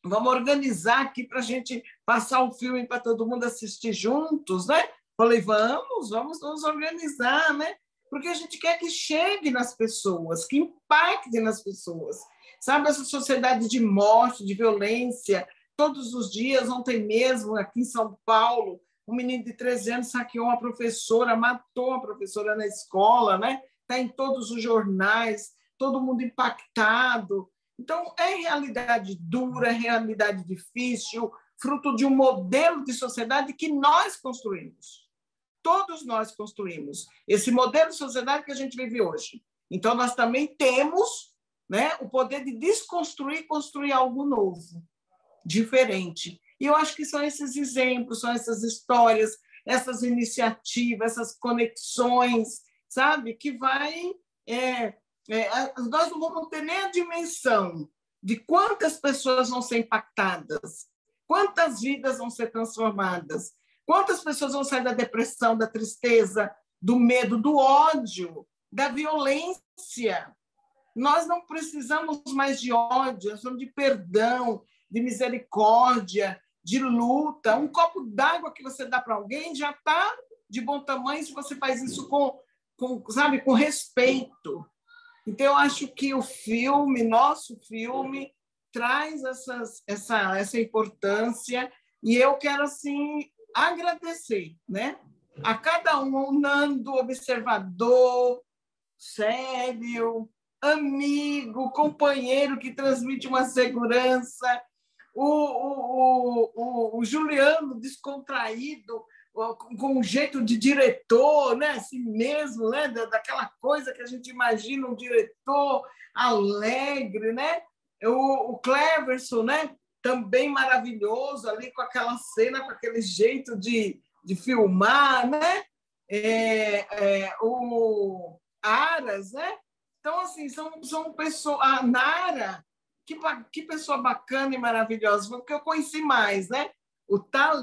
vamos organizar aqui para a gente passar o filme para todo mundo assistir juntos, né? Falei, vamos nos organizar, né? Porque a gente quer que chegue nas pessoas, que impacte nas pessoas. Sabe, essa sociedade de morte, de violência, todos os dias, ontem mesmo, aqui em São Paulo, um menino de 13 anos saqueou uma professora, matou a professora na escola, né? Está em todos os jornais, todo mundo impactado. Então, é realidade dura, é realidade difícil, fruto de um modelo de sociedade que nós construímos. Todos nós construímos esse modelo de sociedade que a gente vive hoje. Então, nós também temos, né, o poder de desconstruir e construir algo novo, diferente. E eu acho que são esses exemplos, são essas histórias, essas iniciativas, essas conexões, sabe, que vai... nós não vamos ter nem a dimensão de quantas pessoas vão ser impactadas, quantas vidas vão ser transformadas, quantas pessoas vão sair da depressão, da tristeza, do medo, do ódio, da violência. Nós não precisamos mais de ódio, nós precisamos de perdão, de misericórdia, de luta. Um copo d'água que você dá para alguém já está de bom tamanho se você faz isso com respeito. Então, eu acho que o filme, nosso filme, traz essa importância, e eu quero, assim, agradecer, né? A cada um, o Nando, observador, sério, amigo, companheiro que transmite uma segurança, o Juliano descontraído, com um jeito de diretor, né? Assim mesmo, né? Daquela coisa que a gente imagina um diretor alegre, né? O Cleverson, né? Também maravilhoso ali com aquela cena, com aquele jeito de filmar, né? O Aras, né? Então, assim, são pessoas... A Nara, que pessoa bacana e maravilhosa, porque eu conheci mais, né? O Tyron,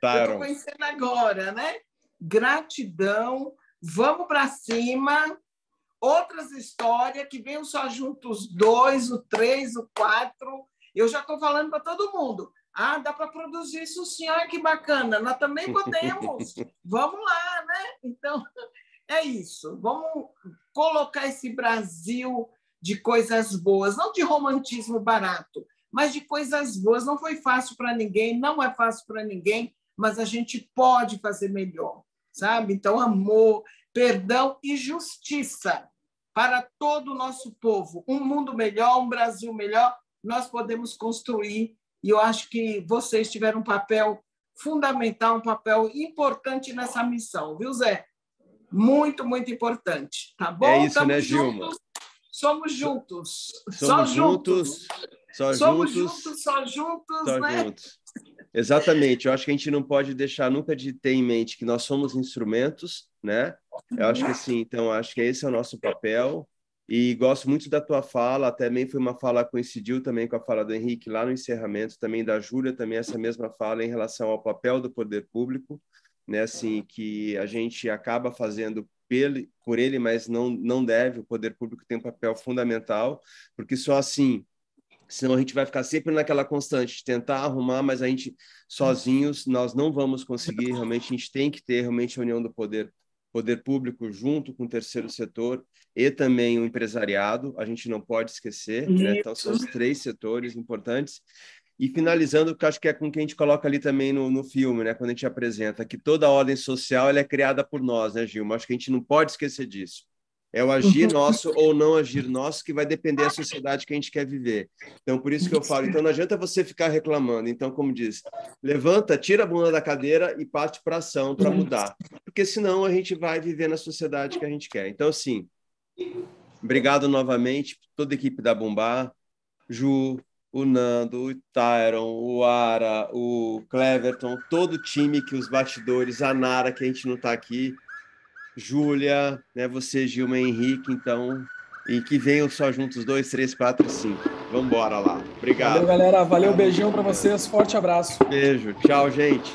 eu estou conhecendo agora, né? Gratidão, vamos para cima. Outras histórias, que venham só juntos 2, o 3, o 4. Eu já estou falando para todo mundo. Ah, dá para produzir isso sim, olha que bacana. Nós também podemos. Vamos lá, né? Então, é isso. Vamos colocar esse Brasil de coisas boas, não de romantismo barato, mas de coisas boas. Não foi fácil para ninguém, não é fácil para ninguém, mas a gente pode fazer melhor, sabe? Então, amor, perdão e justiça para todo o nosso povo. Um mundo melhor, um Brasil melhor, nós podemos construir. E eu acho que vocês tiveram um papel fundamental, um papel importante nessa missão, viu, Zé? Muito, muito importante, tá bom? É isso, né, Gilma? Somos juntos. Somos juntos. Somos juntos, só juntos, né? Juntos. Exatamente. Eu acho que a gente não pode deixar nunca de ter em mente que nós somos instrumentos, né? Eu acho que assim, então, acho que esse é o nosso papel. E gosto muito da tua fala, também foi uma fala que coincidiu também com a fala do Henrique lá no encerramento, também da Júlia, também essa mesma fala em relação ao papel do poder público, né? Assim, que a gente acaba fazendo por ele, mas não deve. O poder público tem um papel fundamental, porque só assim, senão a gente vai ficar sempre naquela constante de tentar arrumar, mas a gente sozinhos nós não vamos conseguir. Realmente a gente tem que ter realmente a união do poder público junto com o terceiro setor e também o empresariado, a gente não pode esquecer, né? Então são os 3 setores importantes. E finalizando, que acho que é com quem a gente coloca ali também no filme, né? Quando a gente apresenta que toda a ordem social ela é criada por nós, né, Gilma? Acho que a gente não pode esquecer disso. É o agir nosso ou não agir nosso que vai depender da sociedade que a gente quer viver. Então, por isso que eu falo, então não adianta você ficar reclamando. Então, como diz, levanta, tira a bunda da cadeira e parte para ação para mudar. Porque senão a gente vai viver na sociedade que a gente quer. Então, assim, obrigado novamente, toda a equipe da Bumbá, Ju, o Nando, o Tyron, o Ara, o Cleverton, todo o time que os bastidores, a Nara, que a gente não está aqui, Júlia, né, você, Gilma, Henrique, então, e que venham só juntos 2, 3, 4 e 5. Vamos embora lá. Obrigado. Valeu, galera. Valeu, beijão para vocês. Forte abraço. Beijo. Tchau, gente.